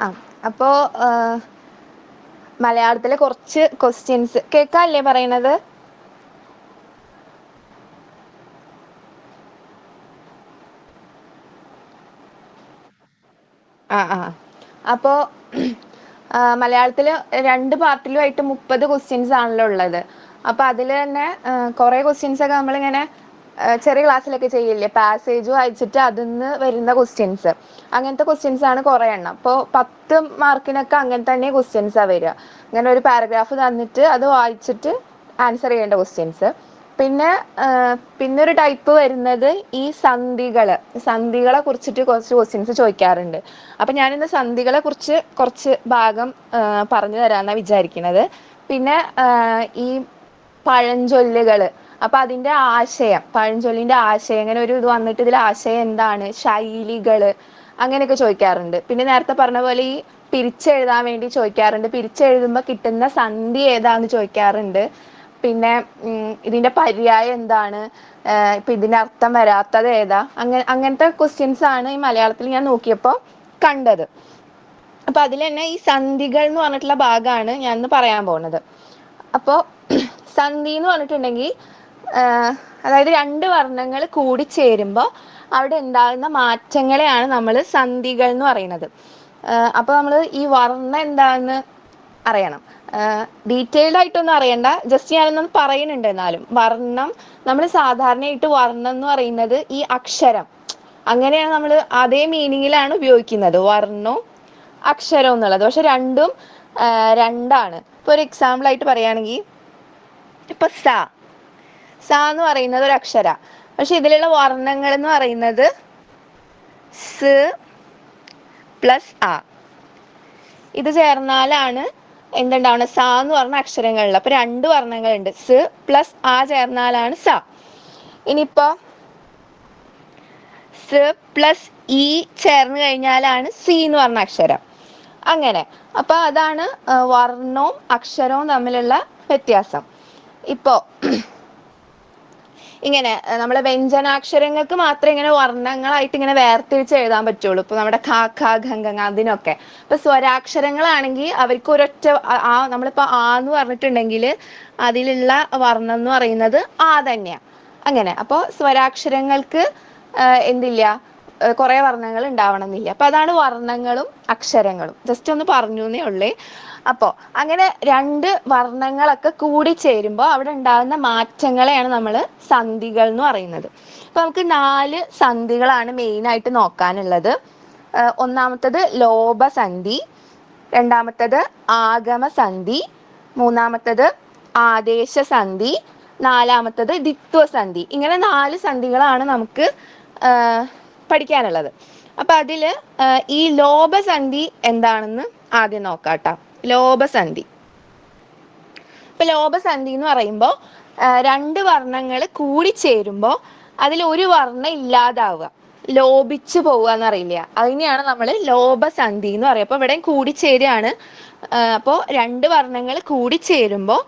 ആ അപ്പോ മലയാളത്തിലെ കുറച്ച് ക്വസ്റ്റ്യൻസ് കേൾക്കാല്ലേ പറയണത്? അപ്പോ മലയാളത്തില് 2 പാർട്ടിലുമായിട്ട് 30 ക്വസ്റ്റ്യൻസ് ആണല്ലോ ഉള്ളത്. അപ്പൊ അതിൽ തന്നെ കുറെ ക്വസ്റ്റ്യൻസ് ഒക്കെ നമ്മളിങ്ങനെ ചെറിയ ക്ലാസ്സിലൊക്കെ ചെയ്യില്ലേ, പാസേജ് വായിച്ചിട്ട് അതിന്ന് വരുന്ന ക്വസ്റ്റ്യൻസ്, അങ്ങനത്തെ ക്വസ്റ്റ്യൻസ് ആണ് കുറെ എണ്ണം. അപ്പോൾ 10 മാർക്കിനൊക്കെ അങ്ങനെ തന്നെ ക്വസ്റ്റ്യൻസാണ് വരിക. ഇങ്ങനെ ഒരു പാരഗ്രാഫ് തന്നിട്ട് അത് വായിച്ചിട്ട് ആൻസർ ചെയ്യേണ്ട ക്വസ്റ്റ്യൻസ്. പിന്നെ ഒരു ടൈപ്പ് വരുന്നത് ഈ സന്ധികളെ കുറിച്ചിട്ട് കുറച്ച് ക്വസ്റ്റ്യൻസ് ചോദിക്കാറുണ്ട്. അപ്പൊ ഞാനിന്ന് സന്ധികളെ കുറിച്ച് കുറച്ച് ഭാഗം പറഞ്ഞു തരാമെന്നാണ് വിചാരിക്കുന്നത്. പിന്നെ ഈ പഴഞ്ചൊല്ലുകള്, അപ്പൊ അതിന്റെ ആശയം, പഴഞ്ചൊല്ലിന്റെ ആശയം, അങ്ങനെ ഒരു ഇത് വന്നിട്ട് ഇതിൽ ആശയം എന്താണ്, ശൈലികള്, അങ്ങനെയൊക്കെ ചോദിക്കാറുണ്ട്. പിന്നെ നേരത്തെ പറഞ്ഞ പോലെ ഈ പിരിച്ചെഴുതാൻ വേണ്ടി ചോദിക്കാറുണ്ട്, പിരിച്ചെഴുതുമ്പോൾ കിട്ടുന്ന സന്ധി ഏതാന്ന് ചോദിക്കാറുണ്ട്. പിന്നെ ഇതിന്റെ പര്യായം എന്താണ്, ഇപ്പൊ ഇതിന്റെ അർത്ഥം വരാത്തത് ഏതാ, അങ്ങനത്തെ ക്വസ്റ്റ്യൻസ് ആണ് ഈ മലയാളത്തിൽ ഞാൻ നോക്കിയപ്പോൾ കണ്ടത്. അപ്പൊ അതിൽ തന്നെ ഈ സന്ധികൾ എന്ന് പറഞ്ഞിട്ടുള്ള ഭാഗമാണ് ഞാൻ ഇന്ന് പറയാൻ പോകുന്നത്. അപ്പോൾ സന്ധി എന്ന് പറഞ്ഞിട്ടുണ്ടെങ്കിൽ അതായത് 2 വർണ്ണങ്ങൾ കൂടിച്ചേരുമ്പോൾ അവിടെ ഉണ്ടാകുന്ന മാറ്റങ്ങളെയാണ് നമ്മൾ സന്ധികൾ എന്ന് പറയുന്നത്. അപ്പോൾ നമ്മൾ ഈ വർണ്ണം എന്താണെന്ന് അറിയണം. ഡീറ്റെയിൽഡ് ആയിട്ടൊന്നും അറിയണ്ട, ജസ്റ്റ് ഞാനൊന്നും പറയുന്നുണ്ട്. എന്നാലും വർണ്ണം, നമ്മൾ സാധാരണയായിട്ട് വർണ്ണം എന്ന് പറയുന്നത് ഈ അക്ഷരം, അങ്ങനെയാണ് നമ്മൾ അതേ മീനിങ്ങിലാണ് ഉപയോഗിക്കുന്നത്, വർണ്ണവും അക്ഷരവും എന്നുള്ളത്. പക്ഷെ രണ്ടും രണ്ടാണ്. ഇപ്പൊ ഒരു എക്സാമ്പിൾ ആയിട്ട് പറയുകയാണെങ്കിൽ, ഇപ്പൊ സ എന്ന് പറയുന്നത് ഒരു അക്ഷര, പക്ഷെ ഇതിലുള്ള വർണ്ണങ്ങൾ എന്ന് പറയുന്നത് സ് പ്ലസ് ആ. ഇത് ചേർന്നാലാണ് എന്തുണ്ടാവണം, സ എന്ന് പറഞ്ഞ അക്ഷരങ്ങളിൽ. അപ്പൊ 2 വർണ്ണങ്ങളുണ്ട്, സ് പ്ലസ് ആ ചേർന്നാലാണ് സ. ഇനിയിപ്പോ സ് പ്ലസ് ഇ ചേർന്ന് കഴിഞ്ഞാലാണ് സി എന്ന് പറഞ്ഞ അക്ഷരം. അങ്ങനെ. അപ്പൊ അതാണ് വർണ്ണവും അക്ഷരവും തമ്മിലുള്ള വ്യത്യാസം. ഇപ്പോ ഇങ്ങനെ നമ്മളെ വ്യഞ്ജനാക്ഷരങ്ങൾക്ക് മാത്രമേ ഇങ്ങനെ വർണ്ണങ്ങളായിട്ട് ഇങ്ങനെ വേർതിരിച്ച് എഴുതാൻ പറ്റുള്ളൂ. ഇപ്പൊ നമ്മുടെ ഖ ഖ ഖ ഖ അതിനൊക്കെ. ഇപ്പൊ സ്വരാക്ഷരങ്ങളാണെങ്കിൽ അവർക്ക് ഒരൊറ്റ നമ്മളിപ്പോ ആ എന്ന് പറഞ്ഞിട്ടുണ്ടെങ്കിൽ അതിലുള്ള വർണ്ണം എന്ന് പറയുന്നത് ആ തന്നെയാണ്. അങ്ങനെ. അപ്പോൾ സ്വരാക്ഷരങ്ങൾക്ക് എന്തില്ല, കുറെ വർണ്ണങ്ങൾ ഉണ്ടാവണമെന്നില്ല. അപ്പൊ അതാണ് വർണ്ണങ്ങളും അക്ഷരങ്ങളും. ജസ്റ്റ് ഒന്ന് പറഞ്ഞു എന്നേ ഉള്ളേ. അപ്പോൾ അങ്ങനെ 2 വർണ്ണങ്ങളൊക്കെ കൂടിച്ചേരുമ്പോൾ അവിടെ ഉണ്ടാകുന്ന മാറ്റങ്ങളെയാണ് നമ്മൾ സന്ധികൾ എന്ന് പറയുന്നത്. അപ്പൊ നമുക്ക് 4 സന്ധികളാണ് മെയിൻ ആയിട്ട് നോക്കാനുള്ളത്. ഒന്നാമത്തത് ലോഭസന്ധി, രണ്ടാമത്തത് ആഗമസന്ധി, മൂന്നാമത്തത് ആദേശസന്ധി, നാലാമത്തത് ദ്വിത്വസന്ധി. ഇങ്ങനെ 4 സന്ധികളാണ് നമുക്ക് പഠിക്കാനുള്ളത്. അപ്പൊ അതില് ഈ ലോഭസന്ധി എന്താണെന്ന് ആദ്യം നോക്കാട്ടോ. ലോഭസന്ധി. ഇപ്പൊ ലോഭസന്ധി എന്ന് പറയുമ്പോൾ 2 വർണ്ണങ്ങൾ കൂടിച്ചേരുമ്പോൾ അതിൽ ഒരു വർണ്ണം ഇല്ലാതാവുക, ലോപിച്ചു പോവുക എന്നറിയില്ല, അതിനെയാണ് നമ്മൾ ലോഭസന്ധി എന്ന് പറയുക. അപ്പൊ ഇവിടെ കൂടിച്ചേരുകയാണ്. അപ്പോൾ 2 വർണ്ണങ്ങൾ കൂടിച്ചേരുമ്പോൾ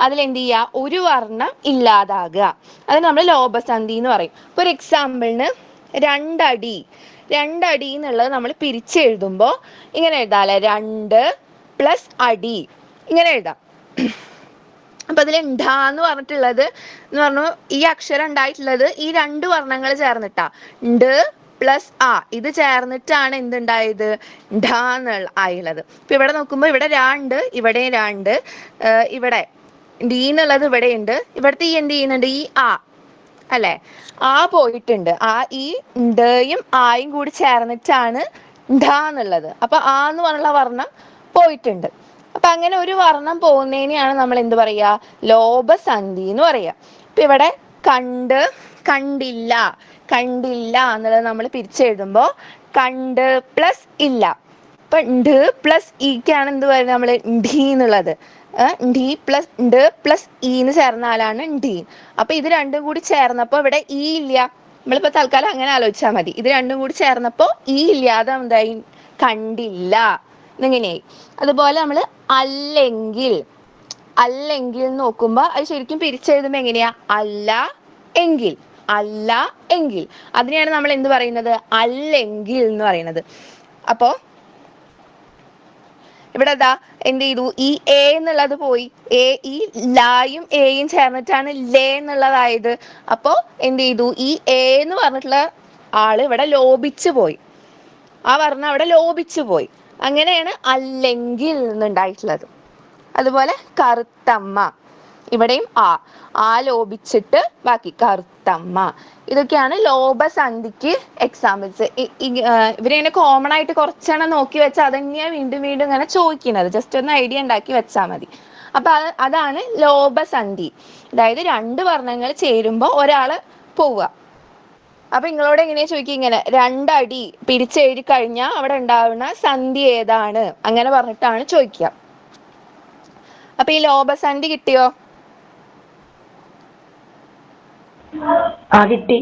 അതിൽ എന്ത് ചെയ്യുക, ഒരു വർണ്ണം ഇല്ലാതാകുക, അത് നമ്മൾ ലോഭസന്ധി എന്ന് പറയും. ഇപ്പൊ ഒരു എക്സാമ്പിളിന് 2 അടി, 2 അടി എന്നുള്ളത് നമ്മൾ പിരിച്ചെഴുതുമ്പോൾ ഇങ്ങനെ എഴുതാല്ലേ, 2 പ്ലസ് അടി, ഇങ്ങനെ എഴുതാം. അപ്പൊ അതിൽ ഢ എന്ന് പറഞ്ഞിട്ടുള്ളത് എന്ന് പറഞ്ഞു, ഈ അക്ഷരം ഉണ്ടായിട്ടുള്ളത് ഈ 2 വർണ്ണങ്ങൾ ചേർന്നിട്ടാ, ണ്ട് പ്ലസ് ആ, ഇത് ചേർന്നിട്ടാണ് എന്തുണ്ടായത്, ഢ എന്നുള്ള ആയുള്ളത്. ഇപ്പൊ ഇവിടെ നോക്കുമ്പോൾ ഇവിടെ 2, ഇവിടെ 2, ഇവിടെ ഡി എന്നുള്ളത് ഇവിടെ ഉണ്ട്. ഇവിടുത്തെ ഈ എന്ത് ചെയ്യുന്നുണ്ട്, ഈ ആ അല്ലെ, ആ പോയിട്ടുണ്ട്. ആ ഈ ഡയും ആയും കൂടി ചേർന്നിട്ടാണ് ഢ എന്നുള്ളത്. അപ്പൊ ആ എന്ന് പറഞ്ഞുള്ള വർണ്ണം പോയിട്ടുണ്ട്. അപ്പൊ അങ്ങനെ ഒരു വർണ്ണം പോകുന്നതിനെയാണ് നമ്മൾ എന്ത് പറയാ, ലോഭസന്ധി എന്ന് പറയാ. ഇപ്പൊ ഇവിടെ കണ്ടില്ല, കണ്ടില്ല എന്നുള്ളത് നമ്മൾ പിരിച്ചെഴുതുമ്പോ കണ്ട് പ്ലസ് ഇല്ല. ഇപ്പൊ ണ്ട് പ്ലസ് ഇക്കാണ് എന്ത് പറയുന്നത്, നമ്മള് ഢി എന്നുള്ളത്. ഢി പ്ലസ് ണ്ട് പ്ലസ് ഇ എന്ന് ചേർന്നാലാണ് ഢി. അപ്പൊ ഇത് രണ്ടും കൂടി ചേർന്നപ്പോ ഇവിടെ ഇ ഇല്ല. നമ്മളിപ്പോ തൽക്കാലം അങ്ങനെ ആലോചിച്ചാൽ മതി. ഇത് രണ്ടും കൂടി ചേർന്നപ്പോ ഇ ഇല്ലാതെ എന്തായി, കണ്ടില്ല എന്നിങ്ങനെയായി. അതുപോലെ നമ്മൾ അല്ലെങ്കിൽ, അല്ലെങ്കിൽ നോക്കുമ്പോ അത് ശരിക്കും പിരിച്ചെഴുതുമ്പോ എങ്ങനെയാ, അല്ല എങ്കിൽ, അല്ല എങ്കിൽ, അതിനെയാണ് നമ്മൾ എന്ത് പറയുന്നത്, അല്ലെങ്കിൽ എന്ന് പറയുന്നത്. അപ്പോ ഇവിടെ അതാ എന്ത് ചെയ്തു, ഈ എ എന്നുള്ളത് പോയി, ഈ ലായും എയും ചേർന്നിട്ടാണ് ലേ എന്നുള്ളതായത്. അപ്പോ എന്ത് ചെയ്തു, ഈ എ എന്ന് പറഞ്ഞിട്ടുള്ള ആള് ഇവിടെ ലോപിച്ചു പോയി, ആ വർണ്ണം അവിടെ ലോപിച്ചു പോയി. അങ്ങനെയാണ് അല്ലെങ്കിൽ എന്നുണ്ടായിട്ടുള്ളത്. അതുപോലെ കറുത്തമ്മ, ഇവിടെയും ആ ലോപിച്ചിട്ട് ബാക്കി കറുത്തമ്മ. ഇതൊക്കെയാണ് ലോപസന്ധിക്ക് എക്സാമ്പിൾസ്. ഇവരിങ്ങനെ കോമൺ ആയിട്ട് കുറച്ചെണ്ണം നോക്കി വെച്ചാൽ അതന്നെയാണ് വീണ്ടും വീണ്ടും ഇങ്ങനെ ചോദിക്കുന്നത്. ജസ്റ്റ് ഒന്ന് ഐഡിയ ഉണ്ടാക്കി വെച്ചാൽ മതി. അപ്പൊ അതാണ് ലോപസന്ധി. അതായത് രണ്ട് വർണ്ണങ്ങൾ ചേരുമ്പോൾ ഒരാള് പോവുക. അപ്പൊ നിങ്ങളോട് എങ്ങനെയാ ചോദിക്കുക, ഇങ്ങനെ രണ്ടടി പിരിച്ചെഴുതി കഴിഞ്ഞാൽ അവിടെ ഉണ്ടാവുന്ന സന്ധി ഏതാണ്, അങ്ങനെ പറഞ്ഞിട്ടാണ് ചോദിക്കുക. അപ്പൊ ഈ ലോപസന്ധി കിട്ടിയോ? കിട്ടി.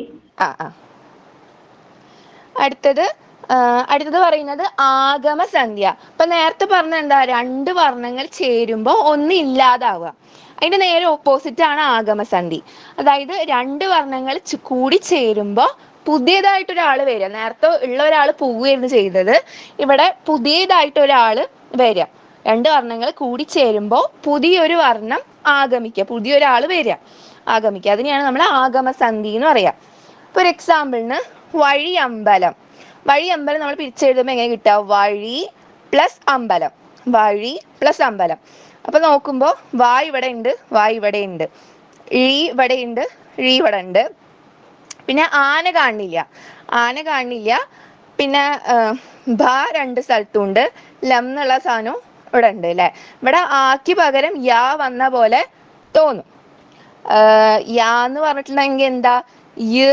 അടുത്തത് പറയുന്നത് ആഗമസന്ധ്യ. അപ്പൊ നേരത്തെ പറഞ്ഞ എന്താ, രണ്ട് വർണ്ണങ്ങൾ ചേരുമ്പോ ഒന്ന് ഇല്ലാതാവുക. അതിന്റെ നേരെ ഓപ്പോസിറ്റ് ആണ് ആഗമസന്ധി. അതായത് രണ്ട് വർണ്ണങ്ങൾ കൂടി ചേരുമ്പോ പുതിയതായിട്ട് ഒരാൾ വരിക. നേരത്തെ ഉള്ള ഒരാൾ പോവുകയായിരുന്നു ചെയ്തത്, ഇവിടെ പുതിയതായിട്ട് ഒരാൾ വരിക. രണ്ട് വർണ്ണങ്ങൾ കൂടി ചേരുമ്പോ പുതിയൊരു വർണ്ണം ആഗമിക്കുക, പുതിയൊരാൾ വരിക, ആഗമിക്കുക. അതിനെയാണ് നമ്മൾ ആഗമസന്ധി എന്ന് പറയാ. ഇപ്പൊ ഒരു എക്സാമ്പിളിന് വഴിയമ്പലം. വഴിയമ്പലം നമ്മൾ പിരിച്ചെഴുതുമ്പോൾ എങ്ങനെ കിട്ടുക, വഴി പ്ലസ് അമ്പലം, വഴി പ്ലസ് അമ്പലം. അപ്പൊ നോക്കുമ്പോ വാ ഇവിടെ ഉണ്ട്, വാ ഇവിടെ ഉണ്ട്, ഇവിടെ ഉണ്ട്, ഇവിടെ ഉണ്ട്. പിന്നെ ആന കാണില്ല, ആന കാണില്ല. പിന്നെ രണ്ട് സ്ഥലത്തും ഉണ്ട്. ലം എന്നുള്ള സാധനം ഇവിടെ ഉണ്ട് അല്ലെ. ഇവിടെ ആക്ക് പകരം യാ വന്ന പോലെ തോന്നും. യാ എന്ന് പറഞ്ഞിട്ടുണ്ടെങ്കിൽ എന്താ, യ്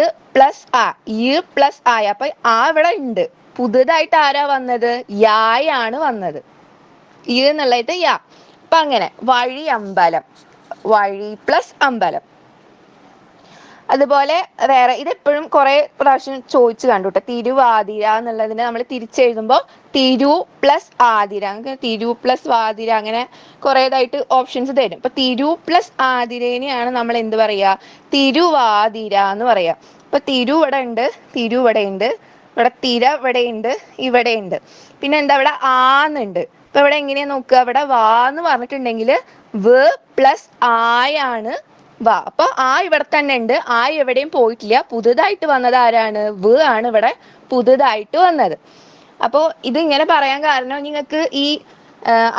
പ്ലസ് ആയ. അപ്പൊ ഇവിടെ ഉണ്ട്. പുതുതായിട്ട് ആരാ വന്നത്, യായാണ് വന്നത്, ഈ എന്നുള്ളത് യാ. അപ്പൊ അങ്ങനെ വഴി അമ്പലം, വഴി പ്ലസ് അമ്പലം. അതുപോലെ വേറെ ഇതെപ്പോഴും കുറെ പ്രാവശ്യം ചോദിച്ചു കണ്ടുട്ടോ, തിരുവാതിര എന്നുള്ളതിനെ നമ്മൾ തിരിച്ചെഴുതുമ്പോൾ തിരു പ്ലസ് ആതിര, തിരു പ്ലസ് വാതിര, അങ്ങനെ കുറേതായിട്ട് ഓപ്ഷൻസ് തരും. അപ്പൊ തിരു പ്ലസ് ആതിരേനെയാണ് നമ്മൾ എന്ത് പറയാ, തിരുവാതിര എന്ന് പറയാ. അപ്പൊ തിരു ഇവിടെ ഉണ്ട്, തിരു ഇവിടെ ഉണ്ട്, ഇവിടെ തിര ഇവിടെ ഉണ്ട്, ഇവിടെ ഉണ്ട്. പിന്നെ എന്താ ഇവിടെ ആന്നുണ്ട്. അപ്പൊ ഇവിടെ എങ്ങനെയാ നോക്കുക, ഇവിടെ വാ എന്ന് പറഞ്ഞിട്ടുണ്ടെങ്കിൽ വ് പ്ലസ് ആയാണ് വാ. അപ്പൊ ഇവിടെ തന്നെ ഉണ്ട്, എവിടെയും പോയിട്ടില്ല. പുതുതായിട്ട് വന്നത് ആരാണ്, വ് ആണ് ഇവിടെ പുതുതായിട്ട് വന്നത്. അപ്പോ ഇത് ഇങ്ങനെ പറയാൻ കാരണം നിങ്ങൾക്ക് ഈ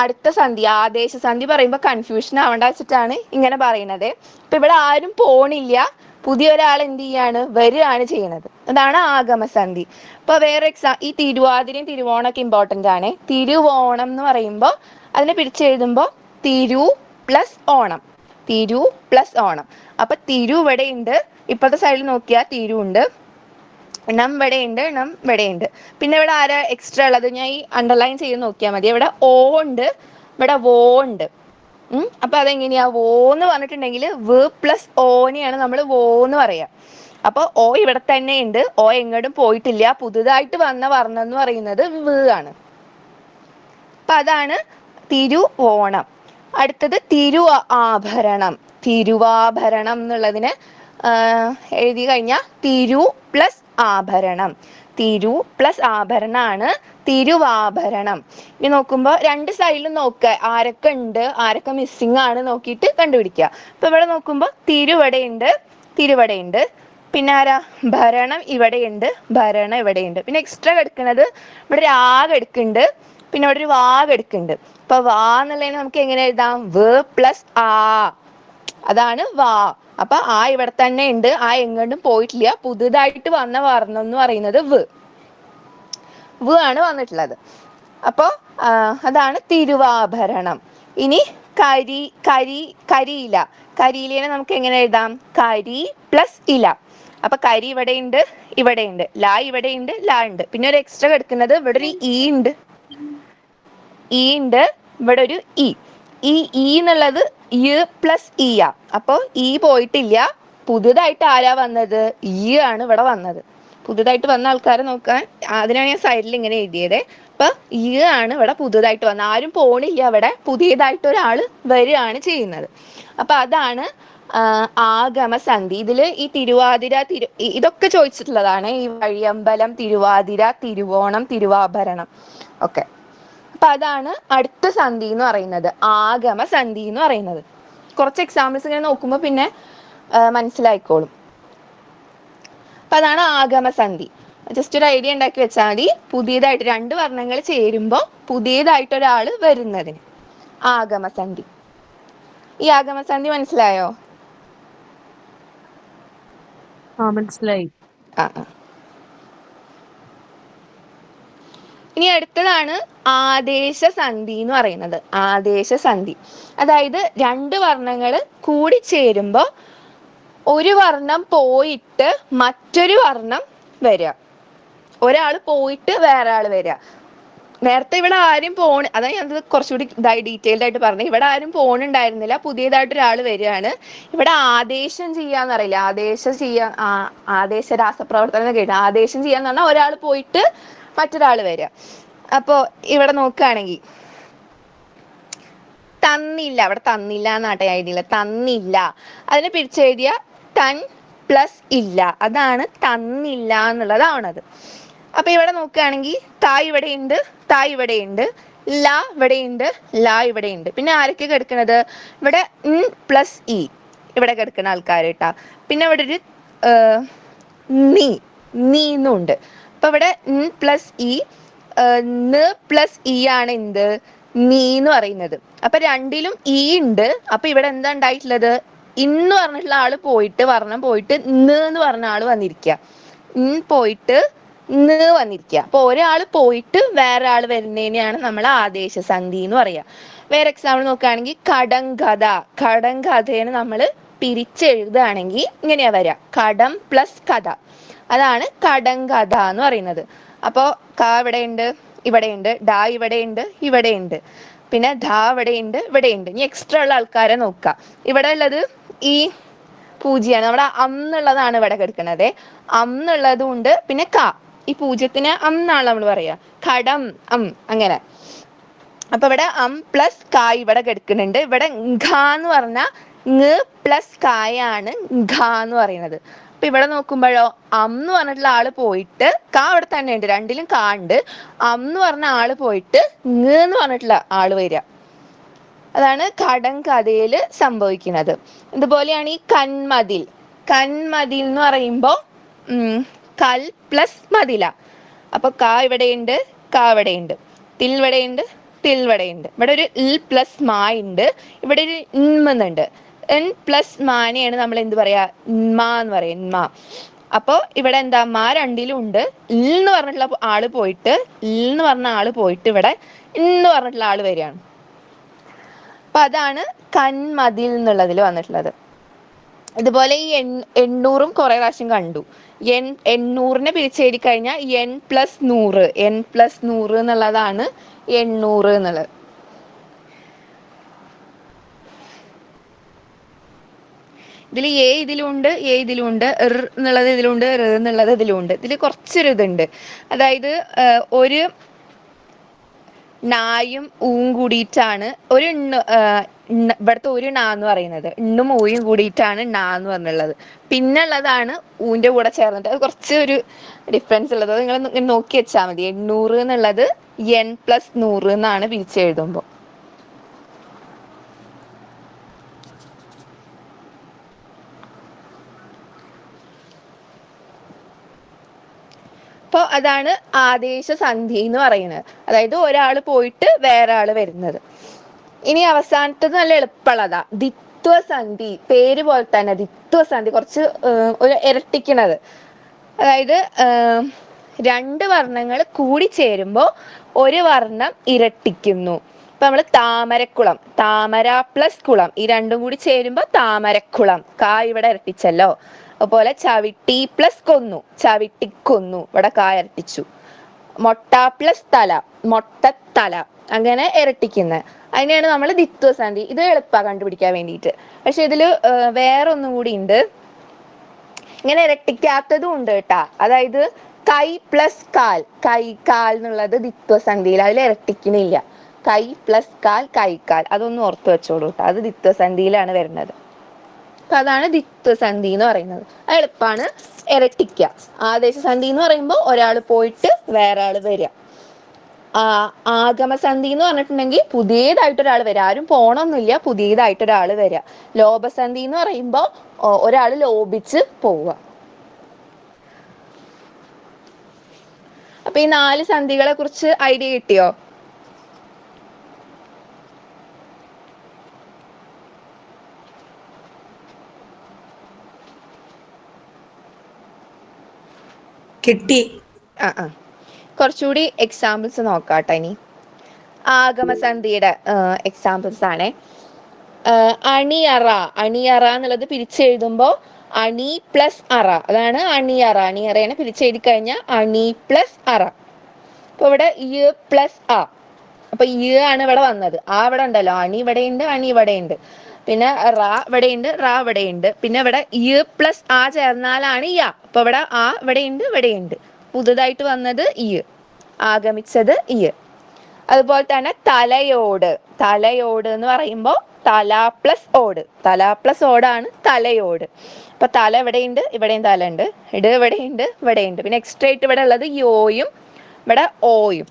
അടുത്ത സന്ധി, ആദേശസന്ധി പറയുമ്പോൾ കൺഫ്യൂഷൻ ആവേണ്ട വെച്ചിട്ടാണ് ഇങ്ങനെ പറയുന്നത്. ഇപ്പൊ ഇവിടെ ആരും പോണില്ല, പുതിയൊരാൾ എന്ത് ചെയ്യാണ്, വരികയാണ് ചെയ്യണത്. അതാണ് ആഗമസന്ധി. ഇപ്പൊ വേറെ ഈ തിരുവാതിരയും തിരുവോണമൊക്കെ ഇമ്പോർട്ടന്റ് ആണ്. തിരുവോണം എന്ന് പറയുമ്പോൾ അതിനെ പിരിച്ചെഴുതുമ്പോൾ തിരു പ്ലസ് ഓണം, തിരു പ്ലസ് ഓണം. അപ്പൊ തിരു ഇവിടെ ഉണ്ട്, ഇപ്പോഴത്തെ സൈഡിൽ നോക്കിയാൽ തിരു ഉണ്ട്, ണം ഇവിടെ ഉണ്ട്, ണം ഇവിടെ ഉണ്ട്. പിന്നെ ഇവിടെ ആരാ എക്സ്ട്രാ ഉള്ളത്, ഞാൻ ഈ അണ്ടർലൈൻ ചെയ്ത് നോക്കിയാൽ മതി. ഇവിടെ ഓ ഉണ്ട്, ഇവിടെ വോ ഉണ്ട്. അപ്പൊ അതെങ്ങനെയാ, വോ എന്ന് പറഞ്ഞിട്ടുണ്ടെങ്കിൽ വ് പ്ലസ് ഓനെയാണ് നമ്മൾ വോ എന്ന് പറയാ. അപ്പൊ ഓ ഇവിടെ തന്നെ ഉണ്ട്, ഓ എങ്ങോട്ടും പോയിട്ടില്ല. പുതുതായിട്ട് വന്ന വർണ്ണം എന്ന് പറയുന്നത് വ് ആണ്. അപ്പൊ അതാണ് തിരുവോണം. അടുത്തത് ആഭരണം. തിരുവാഭരണം എന്നുള്ളതിന് എഴുതി കഴിഞ്ഞാൽ തിരു പ്ലസ് ആഭരണം, തിരു പ്ലസ് ആഭരണമാണ് തിരുവാഭരണം. ഇനി നോക്കുമ്പോൾ രണ്ട് സൈഡിലും നോക്കുക, ആരൊക്കെ ഉണ്ട്, ആരൊക്കെ മിസ്സിംഗ് ആണ് നോക്കിയിട്ട് കണ്ടുപിടിക്കുക. അപ്പൊ ഇവിടെ നോക്കുമ്പോൾ തിരുവിടെ ഉണ്ട്, തിരുവിടെ ഉണ്ട്. പിന്നെ ആരാ, ഭരണം ഇവിടെയുണ്ട്, ഭരണം ഇവിടെയുണ്ട്. പിന്നെ എക്സ്ട്രാ കിടക്കുന്നത് ഇവിടെ ഒരു ആ കിടക്കുന്നുണ്ട്, പിന്നെ ഇവിടെ ഒരു വാ കിടക്കുന്നുണ്ട്. അപ്പൊ വാ എന്നുള്ളതിന് നമുക്ക് എങ്ങനെ എഴുതാം, വ് പ്ലസ് ആ, അതാണ് വാ. അപ്പൊ ഇവിടെ തന്നെ ഉണ്ട്, എങ്ങോട്ടും പോയിട്ടില്ല. പുതുതായിട്ട് വന്ന വർണ്ണം എന്ന് പറയുന്നത് വ് ആണ് വന്നിട്ടുള്ളത്. അപ്പോ അതാണ് തിരുവാഭരണം. ഇനി കരിയില. കരിയിലേനെ നമുക്ക് എങ്ങനെ എഴുതാം, കരി പ്ലസ് ഇല. അപ്പൊ കരി ഇവിടെ ഉണ്ട്, ഇവിടെ ഉണ്ട്, ലാ ഇവിടെ ഉണ്ട്, ലാ ഉണ്ട്. പിന്നെ ഒരു എക്സ്ട്രാ കിടക്കുന്നത് ഇവിടെ ഒരു ഈ ഉണ്ട്, ഇവിടെ ഒരു ഈ എന്നുള്ളത് യ് പ്ലസ് ഇ ആ. അപ്പൊ ഈ പോയിട്ടില്ല, പുതുതായിട്ട് ആരാ വന്നത്, ഈ ആണ് ഇവിടെ വന്നത്. പുതുതായിട്ട് വന്ന ആൾക്കാരെ നോക്കാൻ, അതിനാണ് ഞാൻ സൈഡിൽ ഇങ്ങനെ എഴുതിയത്. അപ്പൊ ഈ ആണ് ഇവിടെ പുതുതായിട്ട് വന്നത്, ആരും പോണില്ല, അവിടെ പുതിയതായിട്ട് ഒരാള് വരികയാണ് ചെയ്യുന്നത്. അപ്പൊ അതാണ് ആഗമസന്ധി. ഇതില് ഈ തിരുവാതിര, ഇതൊക്കെ ചോദിച്ചിട്ടുള്ളതാണ്. ഈ വഴിയമ്പലം, തിരുവാതിര, തിരുവോണം, തിരുവാഭരണം ഒക്കെ. അപ്പൊ അതാണ് അടുത്ത സന്ധി എന്ന് പറയുന്നത്, ആഗമ സന്ധി എന്ന് പറയുന്നത്. കുറച്ച് എക്സാമ്പിൾസ് ഇങ്ങനെ നോക്കുമ്പോൾ പിന്നെ മനസ്സിലായിക്കോളും. അപ്പൊ അതാണ് ആഗമസന്ധി. ജസ്റ്റ് ഒരു ഐഡിയ ഉണ്ടാക്കി വെച്ചാൽ മതി. പുതിയതായിട്ട് രണ്ട് വർണ്ണങ്ങൾ ചേരുമ്പോൾ പുതിയതായിട്ട് ഒരാൾ വരുന്നതിന് ആഗമസന്ധി. ഈ ആഗമസന്ധി മനസ്സിലായോ? മനസ്സിലായി. ഇനി അടുത്തതാണ് ആദേശസന്ധി എന്ന് പറയുന്നത്. ആദേശസന്ധി അതായത് രണ്ട് വർണ്ണങ്ങൾ കൂടി ചേരുമ്പോൾ ഒരു വർണ്ണം പോയിട്ട് മറ്റൊരു വർണ്ണം വരിക. ഒരാൾ പോയിട്ട് വേറെ ആൾ വരിക. നേരത്തെ ഇവിടെ ആരും അതാണ് ഞാൻ കുറച്ചുകൂടി ഡീറ്റെയിൽഡ് ആയിട്ട് പറഞ്ഞു. ഇവിടെ ആരും പോണുണ്ടായിരുന്നില്ല, പുതിയതായിട്ട് ഒരാൾ വരികയാണ്. ഇവിടെ ആദേശം ചെയ്യാന്ന് അറിയില്ല, ആദേശ രാസപ്രവർത്തനം കേട്ടു. ആദേശം ചെയ്യാന്ന് പറഞ്ഞാൽ ഒരാൾ പോയിട്ട് മറ്റൊരാൾ വരിക. അപ്പോ ഇവിടെ നോക്കുകയാണെങ്കിൽ തന്നില്ല, അവിടെ തന്നില്ല എന്നാട്ടെ എഴുതിയില്ല, തന്നില്ല. അതിനെ പിരിച്ചെഴുതിയ തൻ പ്ലസ് ഇല്ല, അതാണ് തന്നില്ല എന്നുള്ളതാണത്. അപ്പൊ ഇവിടെ നോക്കുകയാണെങ്കിൽ തായ് ഇവിടെയുണ്ട്, തായ് ഇവിടെയുണ്ട്, ല ഇവിടെയുണ്ട്, ല ഇവിടെയുണ്ട്. പിന്നെ ആരൊക്കെ കിടക്കുന്നത്? ഇവിടെ പ്ലസ് ഇ ഇവിടെ കിടക്കുന്ന ആൾക്കാർ കേട്ടാ. പിന്നെ ഇവിടെ ഒരു നീന്നുണ്ട്. അപ്പൊ ഇവിടെ പ്ലസ് ഇ പ്ലസ് ഇ ആണ് എന്ത്? നീ എന്ന് പറയുന്നത്. അപ്പൊ രണ്ടിലും ഇ ഉണ്ട്. അപ്പൊ ഇവിടെ എന്താ ഉണ്ടായിട്ടുള്ളത്? ഇന്ന് പറഞ്ഞിട്ടുള്ള ആള് പോയിട്ട് വർണ്ണം പോയിട്ട് എന്ന് പറഞ്ഞ ആള് വന്നിരിക്കുക. പോയിട്ട് വന്നിരിക്കുക. അപ്പൊ ഒരാൾ പോയിട്ട് വേറെ ആൾ വരുന്നതിനെയാണ് നമ്മൾ ആദേശസന്ധി എന്ന് പറയാ. വേറെ എക്സാമ്പിൾ നോക്കുകയാണെങ്കിൽ കടങ്കഥ. കടങ്കഥയെ നമ്മൾ പിരിച്ചെഴുതുകയാണെങ്കിൽ ഇങ്ങനെയാ വരിക, കടം പ്ലസ് കഥ. അതാണ് കടങ്കഥ എന്ന് പറയുന്നത്. അപ്പോ ക ഇവിടെയുണ്ട്, ഇവിടെയുണ്ട്, ഡ ഇവിടെയുണ്ട്, ഇവിടെയുണ്ട്, പിന്നെ ധ ഇവിടെയുണ്ട്, ഇവിടെയുണ്ട്. ഇനി എക്സ്ട്രാ ഉള്ള ആൾക്കാരെ നോക്കുക. ഇവിടെ ഉള്ളത് ഈ പൂജ്യാണ്. നമ്മുടെ അന്നുള്ളതാണ് ഇവിടെ കിടക്കുന്നത്. അന്നുള്ളതും ഉണ്ട്, പിന്നെ ക. ഈ പൂജ്യത്തിന് എന്നാണ് നമ്മൾ പറയാ, കടം അങ്ങനെ. അപ്പൊ ഇവിടെ പ്ലസ് കായ് ഇവിടെ കിടക്കുന്നുണ്ട്. ഇവിടെ ഘ എന്ന് പറഞ്ഞാൽ പ്ലസ് കായാണ് ഘ എന്ന് പറയുന്നത്. അപ്പൊ ഇവിടെ നോക്കുമ്പോഴോ എന്ന് പറഞ്ഞിട്ടുള്ള ആള് പോയിട്ട് ക അവിടെ തന്നെ ഉണ്ട്, രണ്ടിലും ക ഉണ്ട്. എന്ന് പറഞ്ഞ ആള് പോയിട്ട് എന്ന് പറഞ്ഞിട്ടുള്ള ആള് വരിക. അതാണ് കടങ്കഥയിൽ സംഭവിക്കുന്നത്. ഇതുപോലെയാണ് ഈ കന്മതിൽ. കന്മതിൽ എന്ന് പറയുമ്പോൾ കൽ പ്ലസ് മതില. അപ്പൊ ക ഇവിടെയുണ്ട്, ക ഇവിടെയുണ്ട്, തിൽ ഇവിടെയുണ്ട്, തിൽ ഇവിടെയുണ്ട്. ഇവിടെ ഒരു ഇൽ പ്ലസ് മാ ഉണ്ട്, ഇവിടെ ഒരു എന്നുണ്ട്. എൻ പ്ലസ് മാനെയാണ് നമ്മൾ എന്ത് പറയാ? മാ എന്ന് പറയാം, മാ. അപ്പൊ ഇവിടെ എന്താ? മാ രണ്ടിലും ഉണ്ട്. ഇൽ എന്ന് പറഞ്ഞിട്ടുള്ള ആള് പോയിട്ട് ഇവിടെ എന്ന് പറഞ്ഞിട്ടുള്ള ആള് വരികയാണ്. അപ്പൊ അതാണ് കന്മതിൽ എന്നുള്ളതിൽ വന്നിട്ടുള്ളത്. ഇതുപോലെ ഈ 800 കുറെ പ്രാവശ്യം കണ്ടു. 800നെ പിരിച്ചെഴുതി കഴിഞ്ഞാൽ n പ്ലസ് 100 എന്നുള്ളതാണ് 800 എന്നുള്ളത്. ഇതിൽ ഇതിലുണ്ട്, ഇതിലുണ്ട്, എന്നുള്ളത് ഇതിലുണ്ട്, എന്നുള്ളത് ഇതിലുണ്ട്. ഇതിൽ കുറച്ചൊരു ഇതുണ്ട്. അതായത് ഒരു നായും ഊവും കൂടിയിട്ടാണ് ഒരു ഇവിടുത്തെ ഒരു ണ എന്ന് പറയുന്നത്. ഇണ്ണും ഊയും കൂടിയിട്ടാണ് ണ എന്ന് പറഞ്ഞുള്ളത്. പിന്നെ ഉള്ളതാണ് ഊന്റെ കൂടെ ചേർന്നിട്ട്. അത് കുറച്ചൊരു ഡിഫറൻസ് ഉള്ളത്. അത് നിങ്ങൾ നോക്കി വെച്ചാൽ മതി. 800 എന്നുള്ളത് n പ്ലസ് 100 എന്നാണ് പിരിച്ചെഴുതുമ്പോൾ. അപ്പോൾ അതാണ് ആദേശസന്ധി എന്ന് പറയുന്നത്. അതായത് ഒരാൾ പോയിട്ട് വേറെ ആള് വരുന്നത്. ഇനി അവസാനത്തത് നല്ല എളുപ്പമുള്ളതാ, ദ്വിത്വസന്ധി. പേര് പോലെ തന്നെ ദ്വിത്വസന്ധി, കുറച്ച് ഒരു ഇരട്ടിക്കണത്. അതായത് രണ്ട് വർണ്ണങ്ങൾ കൂടി ചേരുമ്പോൾ ഒരു വർണ്ണം ഇരട്ടിക്കുന്നു. ഇപ്പൊ നമ്മള് താമരക്കുളം, താമര പ്ലസ് കുളം, ഈ രണ്ടും കൂടി ചേരുമ്പോൾ താമരക്കുളം. കാ ഇവിടെ ഇരട്ടിച്ചല്ലോ. അതുപോലെ ചവിട്ടി പ്ലസ് കൊന്നു, ചവിട്ടിക്കൊന്നു, ഇവിടെ കാ ഇരട്ടിച്ചു. മൊട്ട പ്ലസ് തല, മൊട്ടത്തല, അങ്ങനെ ഇരട്ടിക്കുന്നത്. അതിനെയാണ് നമ്മൾ ദ്വിത്വസന്ധി. ഇത് എളുപ്പമാണ് കണ്ടുപിടിക്കാൻ വേണ്ടിയിട്ട്. പക്ഷെ ഇതില് വേറൊന്നും കൂടി ഉണ്ട്, ഇങ്ങനെ ഇരട്ടിക്കാത്തതും ഉണ്ട് കേട്ടാ. അതായത് കൈ പ്ലസ് കാൽ, കൈ കാൽ എന്നുള്ളത് ദ്വിത്വസന്ധിയിൽ, അതിൽ ഇരട്ടിക്കുന്നില്ല. കൈ പ്ലസ് കാൽ, കൈക്കാൽ, അതൊന്നും ഓർത്ത് വെച്ചോളൂ കേട്ടോ. അത് ദ്വിത്വസന്ധിയിലാണ് വരുന്നത്. അപ്പൊ അതാണ് ദ്വിത്വസന്ധി എന്ന് പറയുന്നത്. അത് എളുപ്പമാണ്, ഇരട്ടിക്കുക. ആദേശസന്ധി എന്ന് പറയുമ്പോൾ ഒരാൾ പോയിട്ട് വേറെ ആള് വരിക. ആഗമസന്ധി എന്ന് പറഞ്ഞിട്ടുണ്ടെങ്കിൽ പുതിയതായിട്ടൊരാൾ വരിക, ആരും പോണൊന്നുമില്ല, പുതിയതായിട്ടൊരാൾ വരിക. ലോഭസന്ധി എന്ന് പറയുമ്പോൾ ഒരാൾ ലോഭിച്ച് പോവുക. അപ്പൊ ഈ 4 സന്ധികളെ കുറിച്ച് ഐഡിയ കിട്ടിയോ? കിട്ടി. കുറച്ചുകൂടി എക്സാമ്പിൾസ് നോക്കാട്ടെ. ഇനി ആഗമസന്ധിയുടെ എക്സാമ്പിൾസ് ആണ്. അണിയറ. അണിയറ എന്നുള്ളത് പിരിച്ചെഴുതുമ്പോൾ അണി പ്ലസ് അറ, അതാണ് അണിയറ. അണിയറേനെ പിരിച്ചെഴുതി കഴിഞ്ഞാൽ അണി പ്ലസ് അറ. അപ്പൊ ഇവിടെ ഇ പ്ലസ് ആ, അപ്പൊ ഇ ആണ് ഇവിടെ വന്നത്. ആ ഇവിടെ ഉണ്ടല്ലോ, അണി ഇവിടെ ഉണ്ട്, അണി ഇവിടെ ഉണ്ട്. പിന്നെ റ ഇവിടെ ഉണ്ട്, റ ഇവിടെ ഉണ്ട്. പിന്നെ ഇവിടെ ഇ പ്ലസ് ആ ചേർന്നാലാണ് യ. അപ്പൊ ഇവിടെ ആ ഇവിടെ ഉണ്ട്, ഇവിടെ ഉണ്ട്. പുതുതായിട്ട് വന്നത് ഇ, ആഗമിച്ചത് ഇ. അതുപോലെ തന്നെ തലയോട്. തലയോട് എന്ന് പറയുമ്പോൾ തല പ്ലസ് ഓട്. തല പ്ലസ് ഓടാണ് തലയോട്. അപ്പൊ തല ഇവിടെയുണ്ട്, ഇവിടെയും തല ഉണ്ട്. ഇട് ഇവിടെയുണ്ട്, ഇവിടെയുണ്ട്. പിന്നെ എക്സ്ട്രാ ആയിട്ട് ഇവിടെ ഉള്ളത് യോയും ഇവിടെ ഓയും.